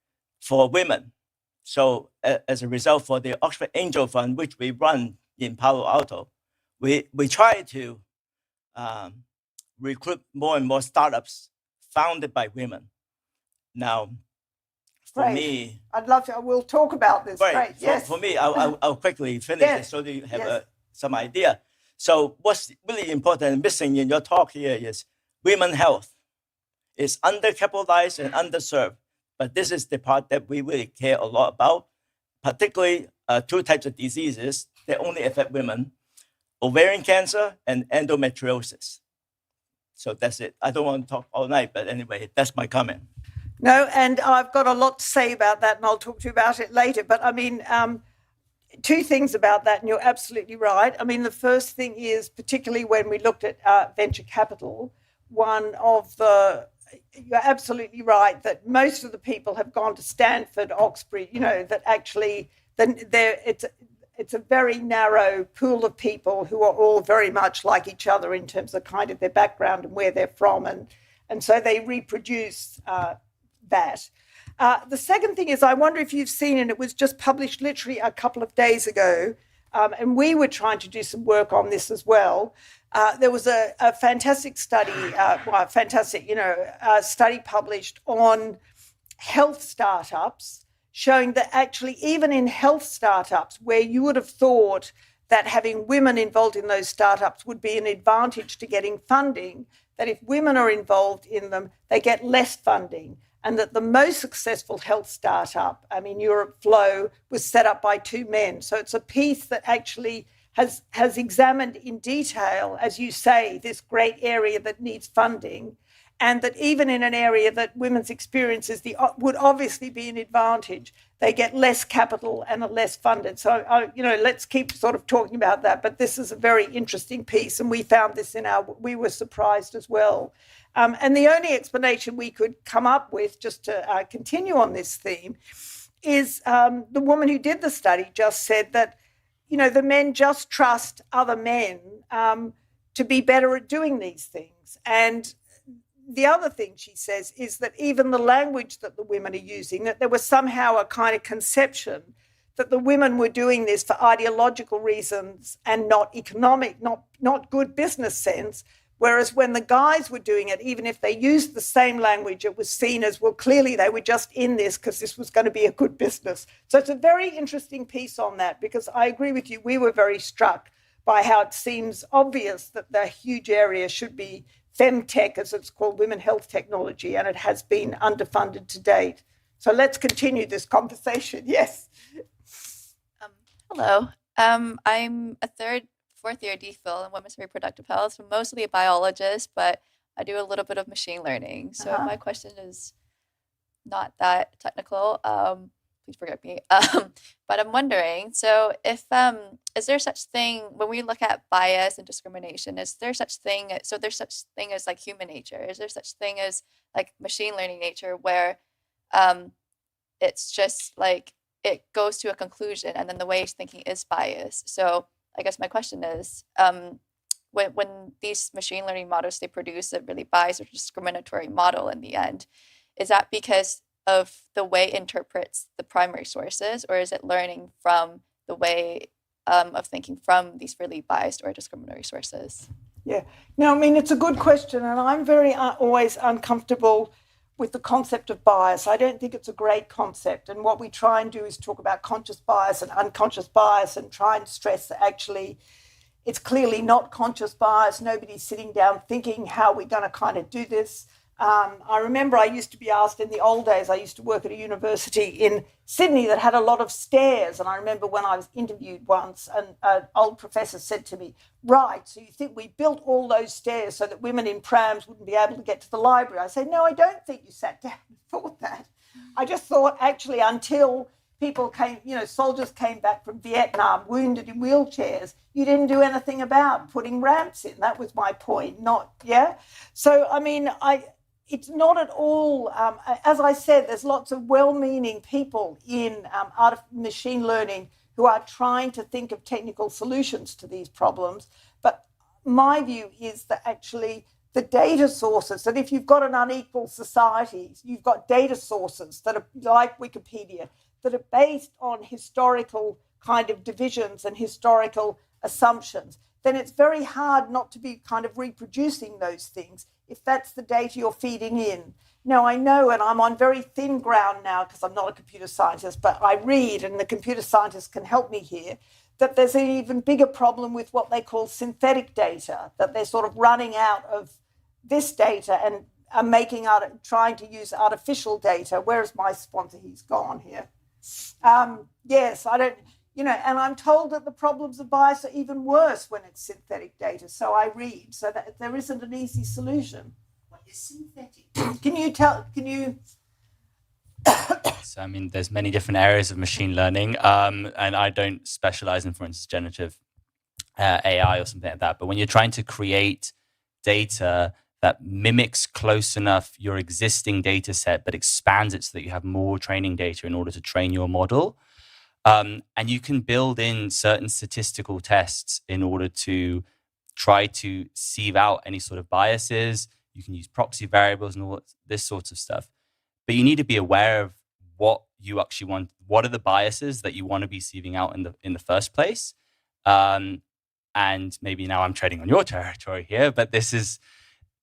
for women. So as a result, for the Oxford Angel Fund, which we run in Palo Alto, we try to recruit more and more startups founded by women. Now, for me, I'd love to. We'll talk about this. Right. Yes. For me, I'll quickly finish it so that you have some idea. So what's really important and missing in your talk here is women's health is undercapitalized and underserved. But this is the part that we really care a lot about, particularly 2 types of diseases that only affect women: ovarian cancer and endometriosis. So that's it. I don't want to talk all night, but anyway, that's my comment. No, and I've got a lot to say about that, and I'll talk to you about it later. But I mean, 2 things about that, and you're absolutely right. I mean, the first thing is, particularly when we looked at venture capital, you're absolutely right that most of the people have gone to Stanford, Oxford, that actually it's a very narrow pool of people who are all very much like each other in terms of kind of their background and where they're from. And so they reproduce that. The second thing is, I wonder if you've seen, and it was just published literally a couple of days ago, and we were trying to do some work on this as well. There was a fantastic study, study published on health startups, showing that actually even in health startups, where you would have thought that having women involved in those startups would be an advantage to getting funding, that if women are involved in them, they get less funding. And that the most successful health startup, Europe Flow, was set up by 2 men. So it's a piece that actually has examined in detail, as you say, this great area that needs funding, and that even in an area that women's experiences would obviously be an advantage, they get less capital and are less funded. So, let's keep sort of talking about that. But this is a very interesting piece, and we found this we were surprised as well. And the only explanation we could come up with, just to continue on this theme, is the woman who did the study just said that, the men just trust other men to be better at doing these things. And the other thing she says is that even the language that the women are using, that there was somehow a kind of conception that the women were doing this for ideological reasons and not economic, not good business sense. Whereas when the guys were doing it, even if they used the same language, it was seen as, well, clearly they were just in this because this was going to be a good business. So it's a very interesting piece on that, because I agree with you. We were very struck by how it seems obvious that the huge area should be femtech, as it's called, women health technology, and it has been underfunded to date. So let's continue this conversation. Yes. Hello. I'm a 4th year DPhil in women's reproductive health, so mostly a biologist, but I do a little bit of machine learning. So my question is not that technical. please forgive me. But I'm wondering, so if is there such thing when we look at bias and discrimination? Is there such thing? So there's such thing as like human nature. Is there such thing as like machine learning nature, where it's just like it goes to a conclusion, and then the way it's thinking is biased? So I guess my question is, when these machine learning models, they produce a really biased or discriminatory model in the end, is that because of the way it interprets the primary sources, or is it learning from the way of thinking from these really biased or discriminatory sources? Yeah, no, I mean, it's a good question, and I'm very always uncomfortable with the concept of bias. I don't think it's a great concept, and what we try and do is talk about conscious bias and unconscious bias and try and stress that actually it's clearly not conscious bias. Nobody's sitting down thinking how we're going to kind of do this. I remember I used to be asked in the old days, I used to work at a university in Sydney that had a lot of stairs. And I remember when I was interviewed once, an old professor said to me, right, so you think we built all those stairs so that women in prams wouldn't be able to get to the library? I said, no, I don't think you sat down and thought that. I just thought actually until people came, soldiers came back from Vietnam wounded in wheelchairs, you didn't do anything about putting ramps in. That was my point, So, I mean, it's not at all, as I said, there's lots of well-meaning people in machine learning who are trying to think of technical solutions to these problems. But my view is that actually the data sources, that if you've got an unequal society, you've got data sources that are like Wikipedia, that are based on historical kind of divisions and historical assumptions, then it's very hard not to be kind of reproducing those things if that's the data you're feeding in. Now, I know, and I'm on very thin ground now because I'm not a computer scientist, but I read, and the computer scientists can help me here, that there's an even bigger problem with what they call synthetic data, that they're sort of running out of this data and are trying to use artificial data. Where's my sponsor? He's gone here. Yes, I don't... and I'm told that the problems of bias are even worse when it's synthetic data. So I read, so that there isn't an easy solution. What is synthetic? Can you? So, I mean, there's many different areas of machine learning, and I don't specialize in, for instance, generative AI or something like that. But when you're trying to create data that mimics close enough your existing data set, but expands it so that you have more training data in order to train your model, and you can build in certain statistical tests in order to try to sieve out any sort of biases. You can use proxy variables and all this sorts of stuff. But you need to be aware of what you actually want. What are the biases that you want to be sieving out in the first place? And maybe now I'm treading on your territory here, but this is,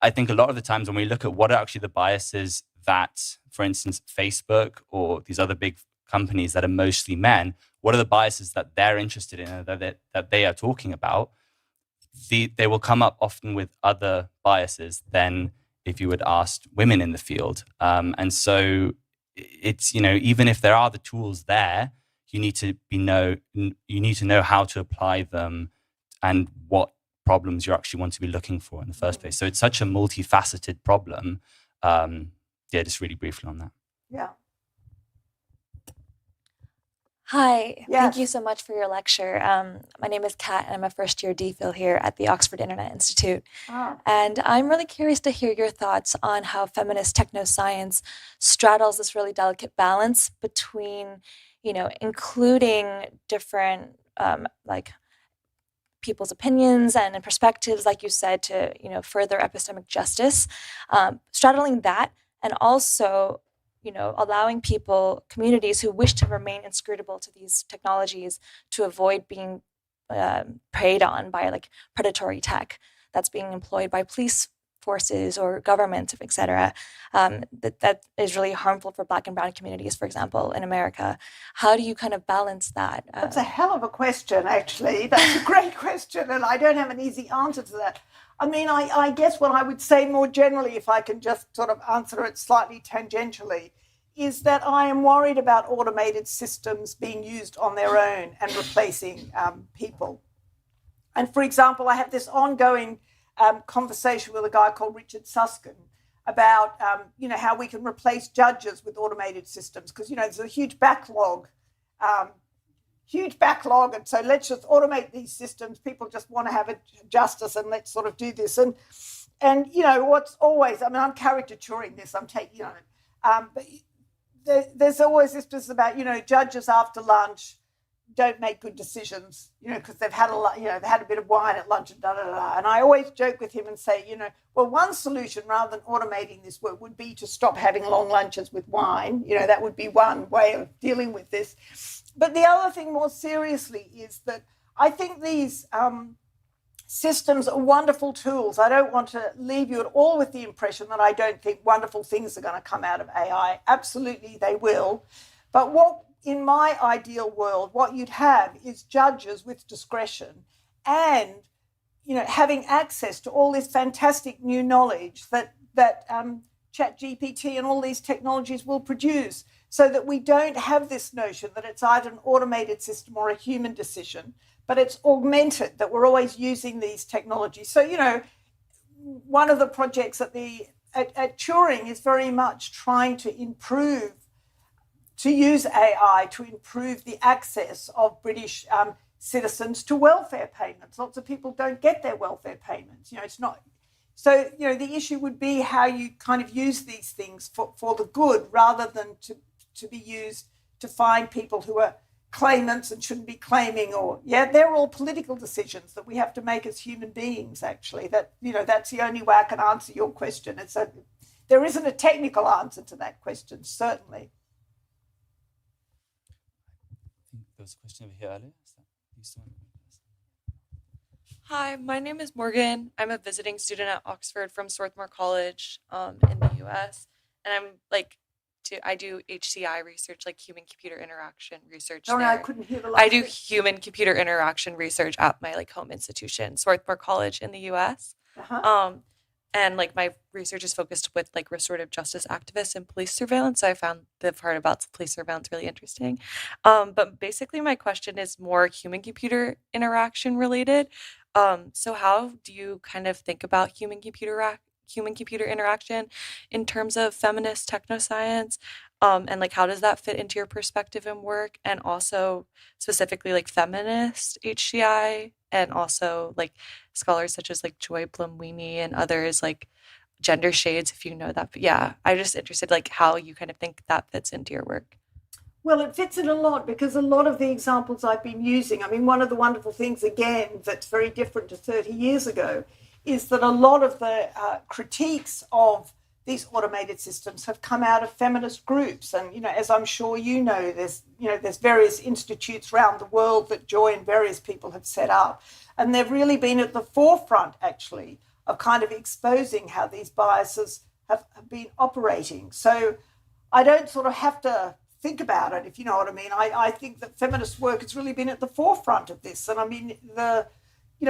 I think a lot of the times when we look at what are actually the biases that, for instance, Facebook or these other big companies that are mostly men, what are the biases that they're interested in and that they are talking about? They will come up often with other biases than if you had asked women in the field. And so it's, even if there are the tools there, you need to know how to apply them and what problems you actually want to be looking for in the first place. So it's such a multifaceted problem. Just really briefly on that. Yeah. Hi, Yes. Thank you so much for your lecture. My name is Kat, and I'm a first-year DPhil here at the Oxford Internet Institute. And I'm really curious to hear your thoughts on how feminist technoscience straddles this really delicate balance between, including different people's opinions and perspectives, like you said, to further epistemic justice, straddling that, and also allowing communities who wish to remain inscrutable to these technologies to avoid being preyed on by predatory tech that's being employed by police forces or governments, etc. That is really harmful for Black and Brown communities, for example, in America. How do you kind of balance that? That's a hell of a question, actually. That's a great question, and I don't have an easy answer to that. I mean, I guess what I would say more generally, if I can just sort of answer it slightly tangentially, is that I am worried about automated systems being used on their own and replacing people. And for example, I have this ongoing conversation with a guy called Richard Susskind, about how we can replace judges with automated systems, because there's a huge backlog, and so let's just automate these systems. People just want to have a justice, and let's sort of do this. And what's always, I'm caricaturing this. I'm taking but there's always this business about judges after lunch don't make good decisions, because they've had they've had a bit of wine at lunch and da da da. And I always joke with him and say, well, one solution rather than automating this work would be to stop having long lunches with wine. That would be one way of dealing with this. But the other thing, more seriously, is that I think these systems are wonderful tools. I don't want to leave you at all with the impression that I don't think wonderful things are going to come out of AI. Absolutely, they will. But in my ideal world, what you'd have is judges with discretion and, having access to all this fantastic new knowledge that ChatGPT and all these technologies will produce, so that we don't have this notion that it's either an automated system or a human decision, but it's augmented, that we're always using these technologies. So, one of the projects at Turing is very much trying to use AI to improve the access of British citizens to welfare payments. Lots of people don't get their welfare payments. It's not. So, the issue would be how you kind of use these things for the good, rather than to be used to find people who are claimants and shouldn't be claiming, or they're all political decisions that we have to make as human beings. Actually, that's the only way I can answer your question. There isn't a technical answer to that question, certainly. I think there was a question over here earlier. Hi, my name is Morgan. I'm a visiting student at Oxford from Swarthmore College in the US. And I do HCI research, like human-computer interaction research. Sorry, I couldn't hear the last I do bit. human-computer interaction research at my home institution, Swarthmore College in the US. Uh-huh. And my research is focused with restorative justice activists and police surveillance. So I found the part about police surveillance really interesting. But basically my question is more human-computer interaction related. So how do you kind of think about human-computer interaction in terms of feminist technoscience? And how does that fit into your perspective and work? And also specifically feminist HCI, and also scholars such as Joy Blum-Weenie and others, Gender Shades, if you know that. But yeah, I'm just interested how you kind of think that fits into your work. Well, it fits in a lot, because a lot of the examples I've been using, one of the wonderful things, again, that's very different to 30 years ago, is that a lot of the critiques of these automated systems have come out of feminist groups. And, as I'm sure there's various institutes around the world that Joy and various people have set up. And they've really been at the forefront, actually, of kind of exposing how these biases have been operating. So I don't sort of have to think about it, if you know what I mean. I think that feminist work has really been at the forefront of this. And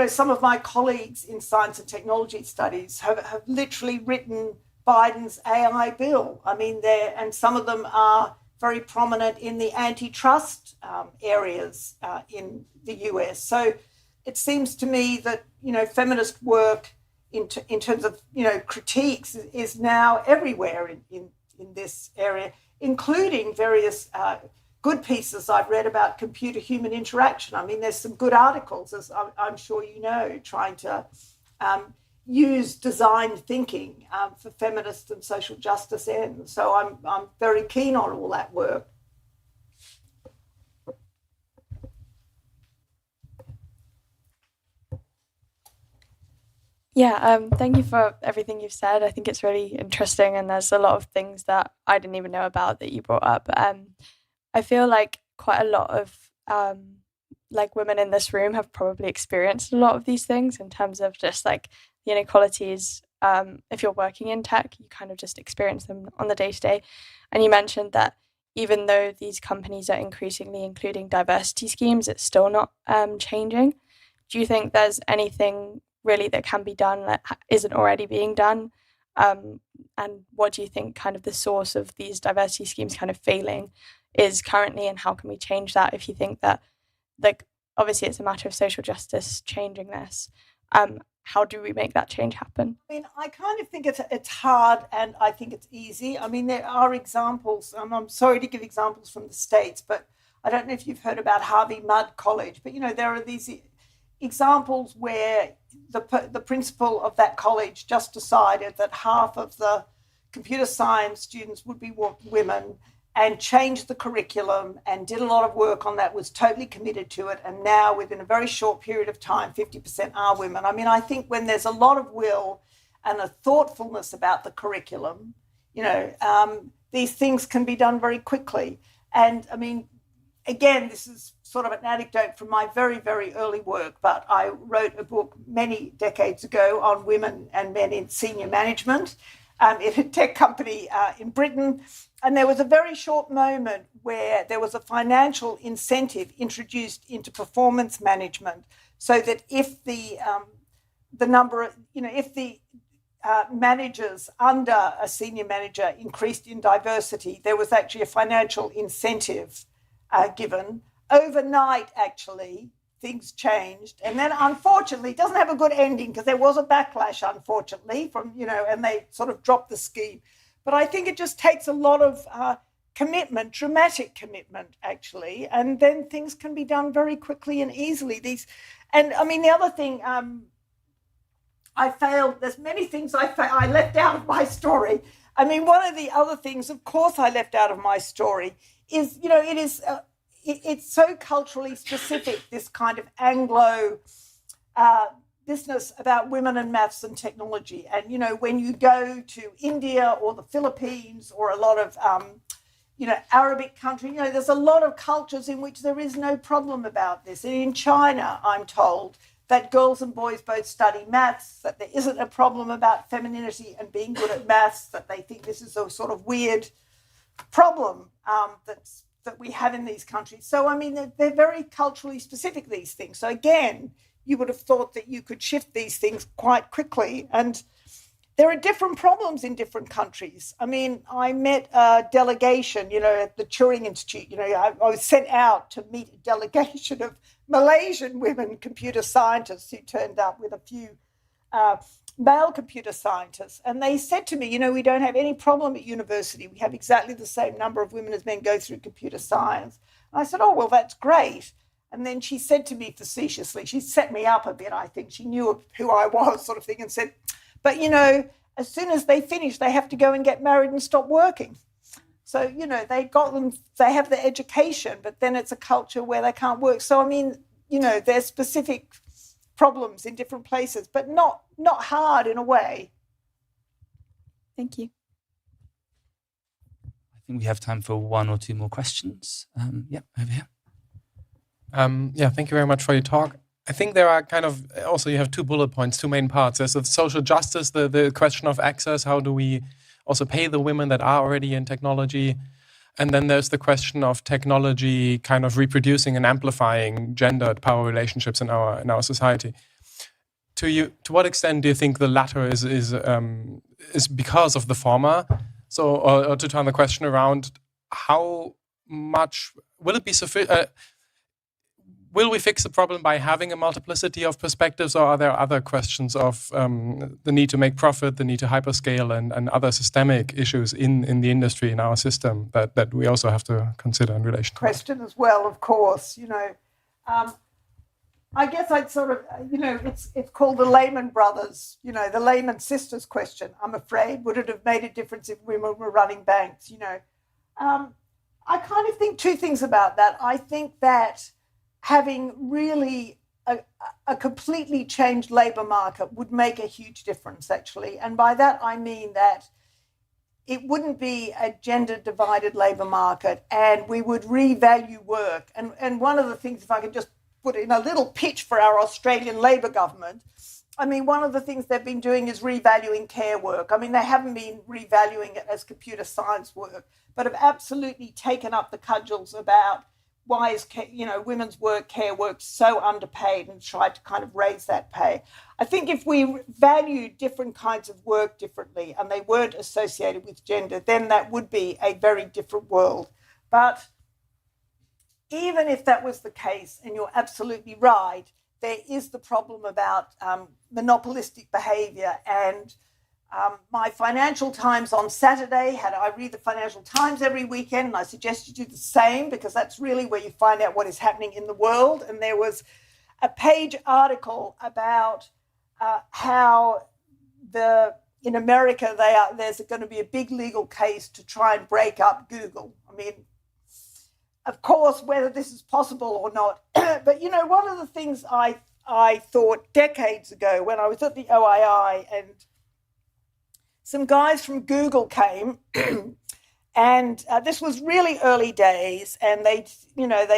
some of my colleagues in science and technology studies have literally written Biden's AI bill. And some of them are very prominent in the antitrust areas in the US. So it seems to me that, feminist work in terms of, critiques is now everywhere in this area, including various good pieces I've read about computer-human interaction. There's some good articles, as I'm sure you know, trying to use design thinking for feminist and social justice ends. So I'm very keen on all that work. Yeah, thank you for everything you've said. I think it's really interesting, and there's a lot of things that I didn't even know about that you brought up. I feel like quite a lot of women in this room have probably experienced a lot of these things in terms of just the inequalities. If you're working in tech, you kind of just experience them on the day-to-day. And you mentioned that even though these companies are increasingly including diversity schemes, it's still not changing. Do you think there's anything really that can be done that isn't already being done? And what do you think kind of the source of these diversity schemes kind of failing is currently, and how can we change that, if you think that, obviously it's a matter of social justice changing this, how do we make that change happen? I mean, I kind of think it's hard, and I think it's easy. I mean, there are examples. I'm sorry to give examples from the States, but I don't know if you've heard about Harvey Mudd College. But, there are these examples where the principal of that college just decided that half of the computer science students would be women, and changed the curriculum and did a lot of work on that, was totally committed to it. And now within a very short period of time, 50% are women. I mean, I think when there's a lot of will and a thoughtfulness about the curriculum, these things can be done very quickly. And I mean, again, this is sort of an anecdote from my very, very early work, but I wrote a book many decades ago on women and men in senior management in a tech company in Britain. And there was a very short moment where there was a financial incentive introduced into performance management, so that if the managers under a senior manager increased in diversity, there was actually a financial incentive given. Overnight, actually, things changed. And then, unfortunately, it doesn't have a good ending, because there was a backlash, unfortunately, and they sort of dropped the scheme. But I think it just takes a lot of commitment, dramatic commitment, actually, and then things can be done very quickly and easily. And I mean, the other thing, I failed. There's many things I left out of my story. I mean, one of the other things, of course, I left out of my story is, it's so culturally specific, this kind of Anglo business about women and maths and technology. And, when you go to India or the Philippines or a lot of, Arabic country, there's a lot of cultures in which there is no problem about this. And in China, I'm told that girls and boys both study maths, that there isn't a problem about femininity and being good at maths, that they think this is a sort of weird problem that we have in these countries. So, I mean, they're very culturally specific, these things. So again, you would have thought that you could shift these things quite quickly. And there are different problems in different countries. I mean, I met a delegation, at the Turing Institute. I was sent out to meet a delegation of Malaysian women computer scientists who turned up with a few male computer scientists. And they said to me, we don't have any problem at university. We have exactly the same number of women as men go through computer science. And I said, oh, well, that's great. And then she said to me facetiously, she set me up a bit, I think. She knew who I was, sort of thing, and said, but, as soon as they finish, they have to go and get married and stop working. So, they have the education, but then it's a culture where they can't work. So, I mean, there's specific problems in different places, but not hard in a way. Thank you. I think we have time for one or two more questions. Over here. Thank you very much for your talk. I think there are also you have two bullet points, two main parts. There's the social justice, the question of access. How do we also pay the women that are already in technology? And then there's the question of technology kind of reproducing and amplifying gendered power relationships in our society. To what extent do you think the latter is because of the former? So, or to turn the question around, how much will it be sufficient? Will we fix the problem by having a multiplicity of perspectives, or are there other questions of the need to make profit, the need to hyperscale, and other systemic issues in the industry, in our system, that we also have to consider in relation to question as well, of course. I guess I'd sort of, it's called the Lehman Brothers, the Lehman sisters question, I'm afraid. Would it have made a difference if women were running banks? I kind of think two things about that. I think that having really a completely changed labour market would make a huge difference, actually. And by that, I mean that it wouldn't be a gender-divided labour market, and we would revalue work. And one of the things, if I could just put in a little pitch for our Australian Labor government, I mean, one of the things they've been doing is revaluing care work. I mean, they haven't been revaluing it as computer science work, but have absolutely taken up the cudgels about why is women's work, care work, so underpaid, and tried to kind of raise that pay. I think if we valued different kinds of work differently and they weren't associated with gender, then that would be a very different world. But even if that was the case, and you're absolutely right, there is the problem about monopolistic behaviour. And my Financial Times on Saturday I read the Financial Times every weekend, and I suggest you do the same, because that's really where you find out what is happening in the world. And there was a page article about how in America there's going to be a big legal case to try and break up Google. I mean, of course, whether this is possible or not. But, you know, one of the things I thought decades ago when I was at the OII, and some guys from Google came, and this was really early days, and they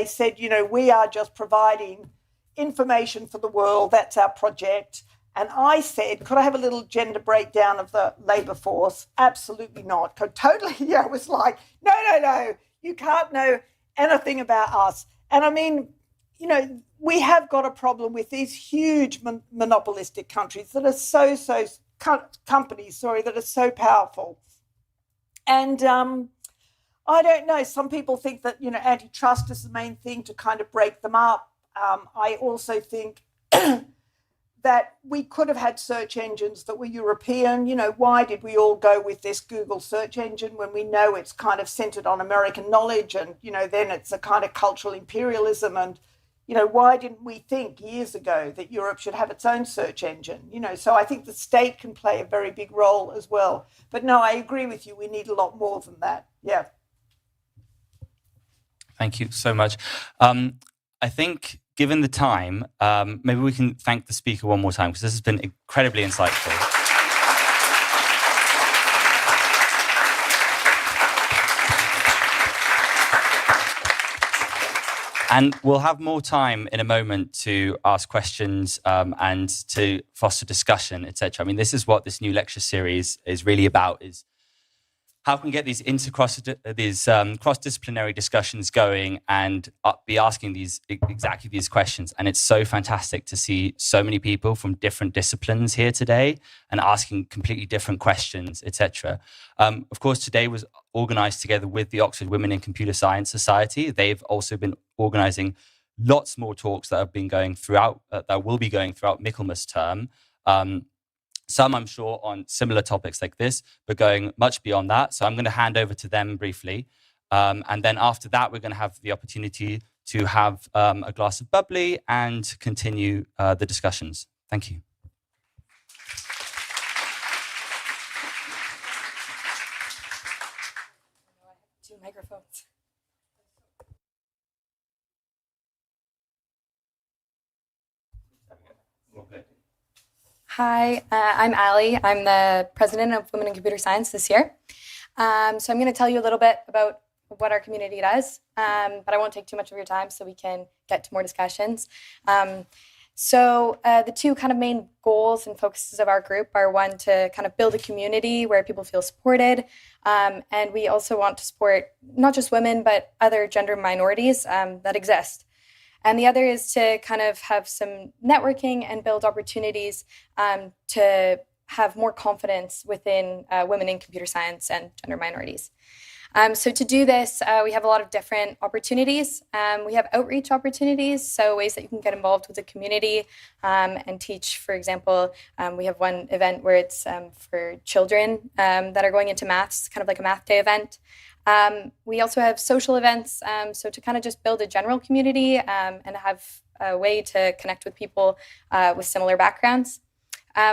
said, we are just providing information for the world. That's our project. And I said, could I have a little gender breakdown of the labour force? Absolutely not. Totally, I was like, no, you can't know anything about us. And I mean, we have got a problem with these huge monopolistic countries that are companies that are so powerful. And I don't know, some people think that, antitrust is the main thing to kind of break them up. I also think that we could have had search engines that were European. Why did we all go with this Google search engine when we know it's kind of centered on American knowledge, and, then it's a kind of cultural imperialism? And, why didn't we think years ago that Europe should have its own search engine? So I think the state can play a very big role as well. But no, I agree with you. We need a lot more than that. Yeah. Thank you so much. I think, given the time, maybe we can thank the speaker one more time, because this has been incredibly insightful. And we'll have more time in a moment to ask questions and to foster discussion, etc. I mean, this is what this new lecture series is really about, is how can we get these cross-disciplinary discussions going and be asking exactly these questions? And it's so fantastic to see so many people from different disciplines here today and asking completely different questions, etc. Of course, today was organised together with the Oxford Women in Computer Science Society. They've also been organising lots more talks that have been going throughout, that will be going throughout Michaelmas term. Some, I'm sure, on similar topics like this, but going much beyond that. So I'm going to hand over to them briefly. And then after that, we're going to have the opportunity to have a glass of bubbly and continue the discussions. Thank you. Two microphones. Hi, I'm Ali. I'm the president of Women in Computer Science this year. So I'm going to tell you a little bit about what our community does, but I won't take too much of your time so we can get to more discussions. So the two kind of main goals and focuses of our group are, one, to kind of build a community where people feel supported. And we also want to support not just women, but other gender minorities that exist. And the other is to kind of have some networking and build opportunities to have more confidence within women in computer science and gender minorities. So to do this, we have a lot of different opportunities. We have outreach opportunities, so ways that you can get involved with the community and teach. For example, we have one event where it's for children that are going into maths, kind of like a math day event. We also have social events, so to kind of just build a general community and have a way to connect with people with similar backgrounds.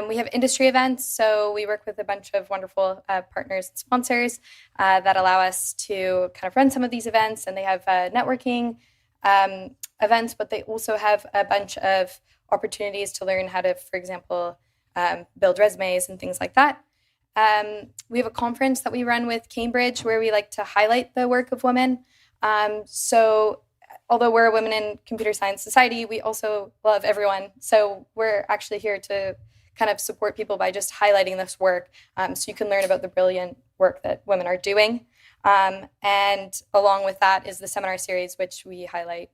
We have industry events, so we work with a bunch of wonderful partners and sponsors that allow us to kind of run some of these events, and they have networking events, but they also have a bunch of opportunities to learn how to, for example, build resumes and things like that. We have a conference that we run with Cambridge where we like to highlight the work of women. So although we're a Women in Computer Science Society, we also love everyone. So we're actually here to kind of support people by just highlighting this work, so you can learn about the brilliant work that women are doing. And along with that is the seminar series, which we highlight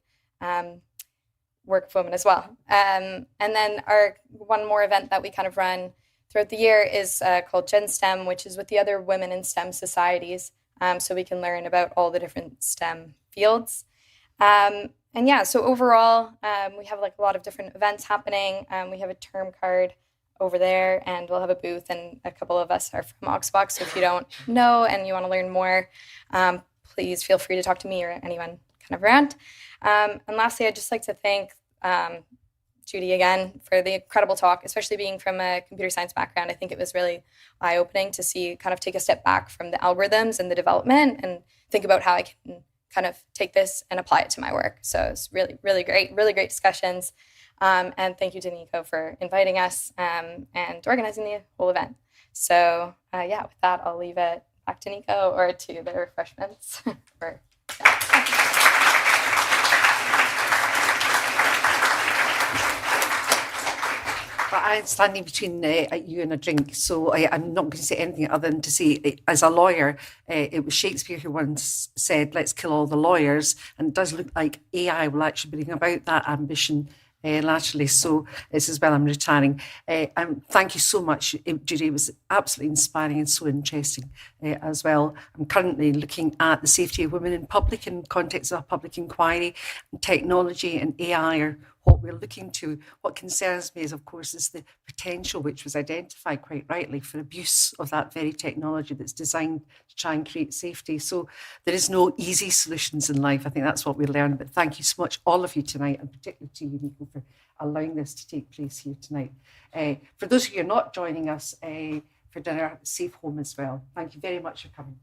work of women as well. And then our one more event that we kind of run throughout the year is called Gen STEM, which is with the other women in STEM societies, so we can learn about all the different STEM fields. yeah, so overall, we have like a lot of different events happening. We have a term card over there, and we'll have a booth, and a couple of us are from Oxbox. So if you don't know and you want to learn more, please feel free to talk to me or anyone kind of around. And lastly, I'd just like to thank Judy again for the incredible talk, especially being from a computer science background. I think it was really eye-opening to see, kind of take a step back from the algorithms and the development and think about how I can kind of take this and apply it to my work. So it's really, really great discussions. And thank you to Nico for inviting us and organizing the whole event. So yeah, with that, I'll leave it back to Nico or to the refreshments. I'm standing between you and a drink, so I'm not going to say anything other than to say, as a lawyer, it was Shakespeare who once said, "Let's kill all the lawyers," and it does look like AI will actually bring about that ambition laterally. So this is when I'm retiring. And thank you so much, Judy. It was absolutely inspiring and so interesting as well. I'm currently looking at the safety of women in public in context of a public inquiry. And technology and AI are what we're looking to. What concerns me is, of course, is the potential, which was identified quite rightly, for abuse of that very technology that's designed to try and create safety. So there is no easy solutions in life. I think that's what we learned. But thank you so much, all of you tonight, and particularly to you, Nico, for allowing this to take place here tonight. For those of you who are not joining us for dinner, safe home as well. Thank you very much for coming.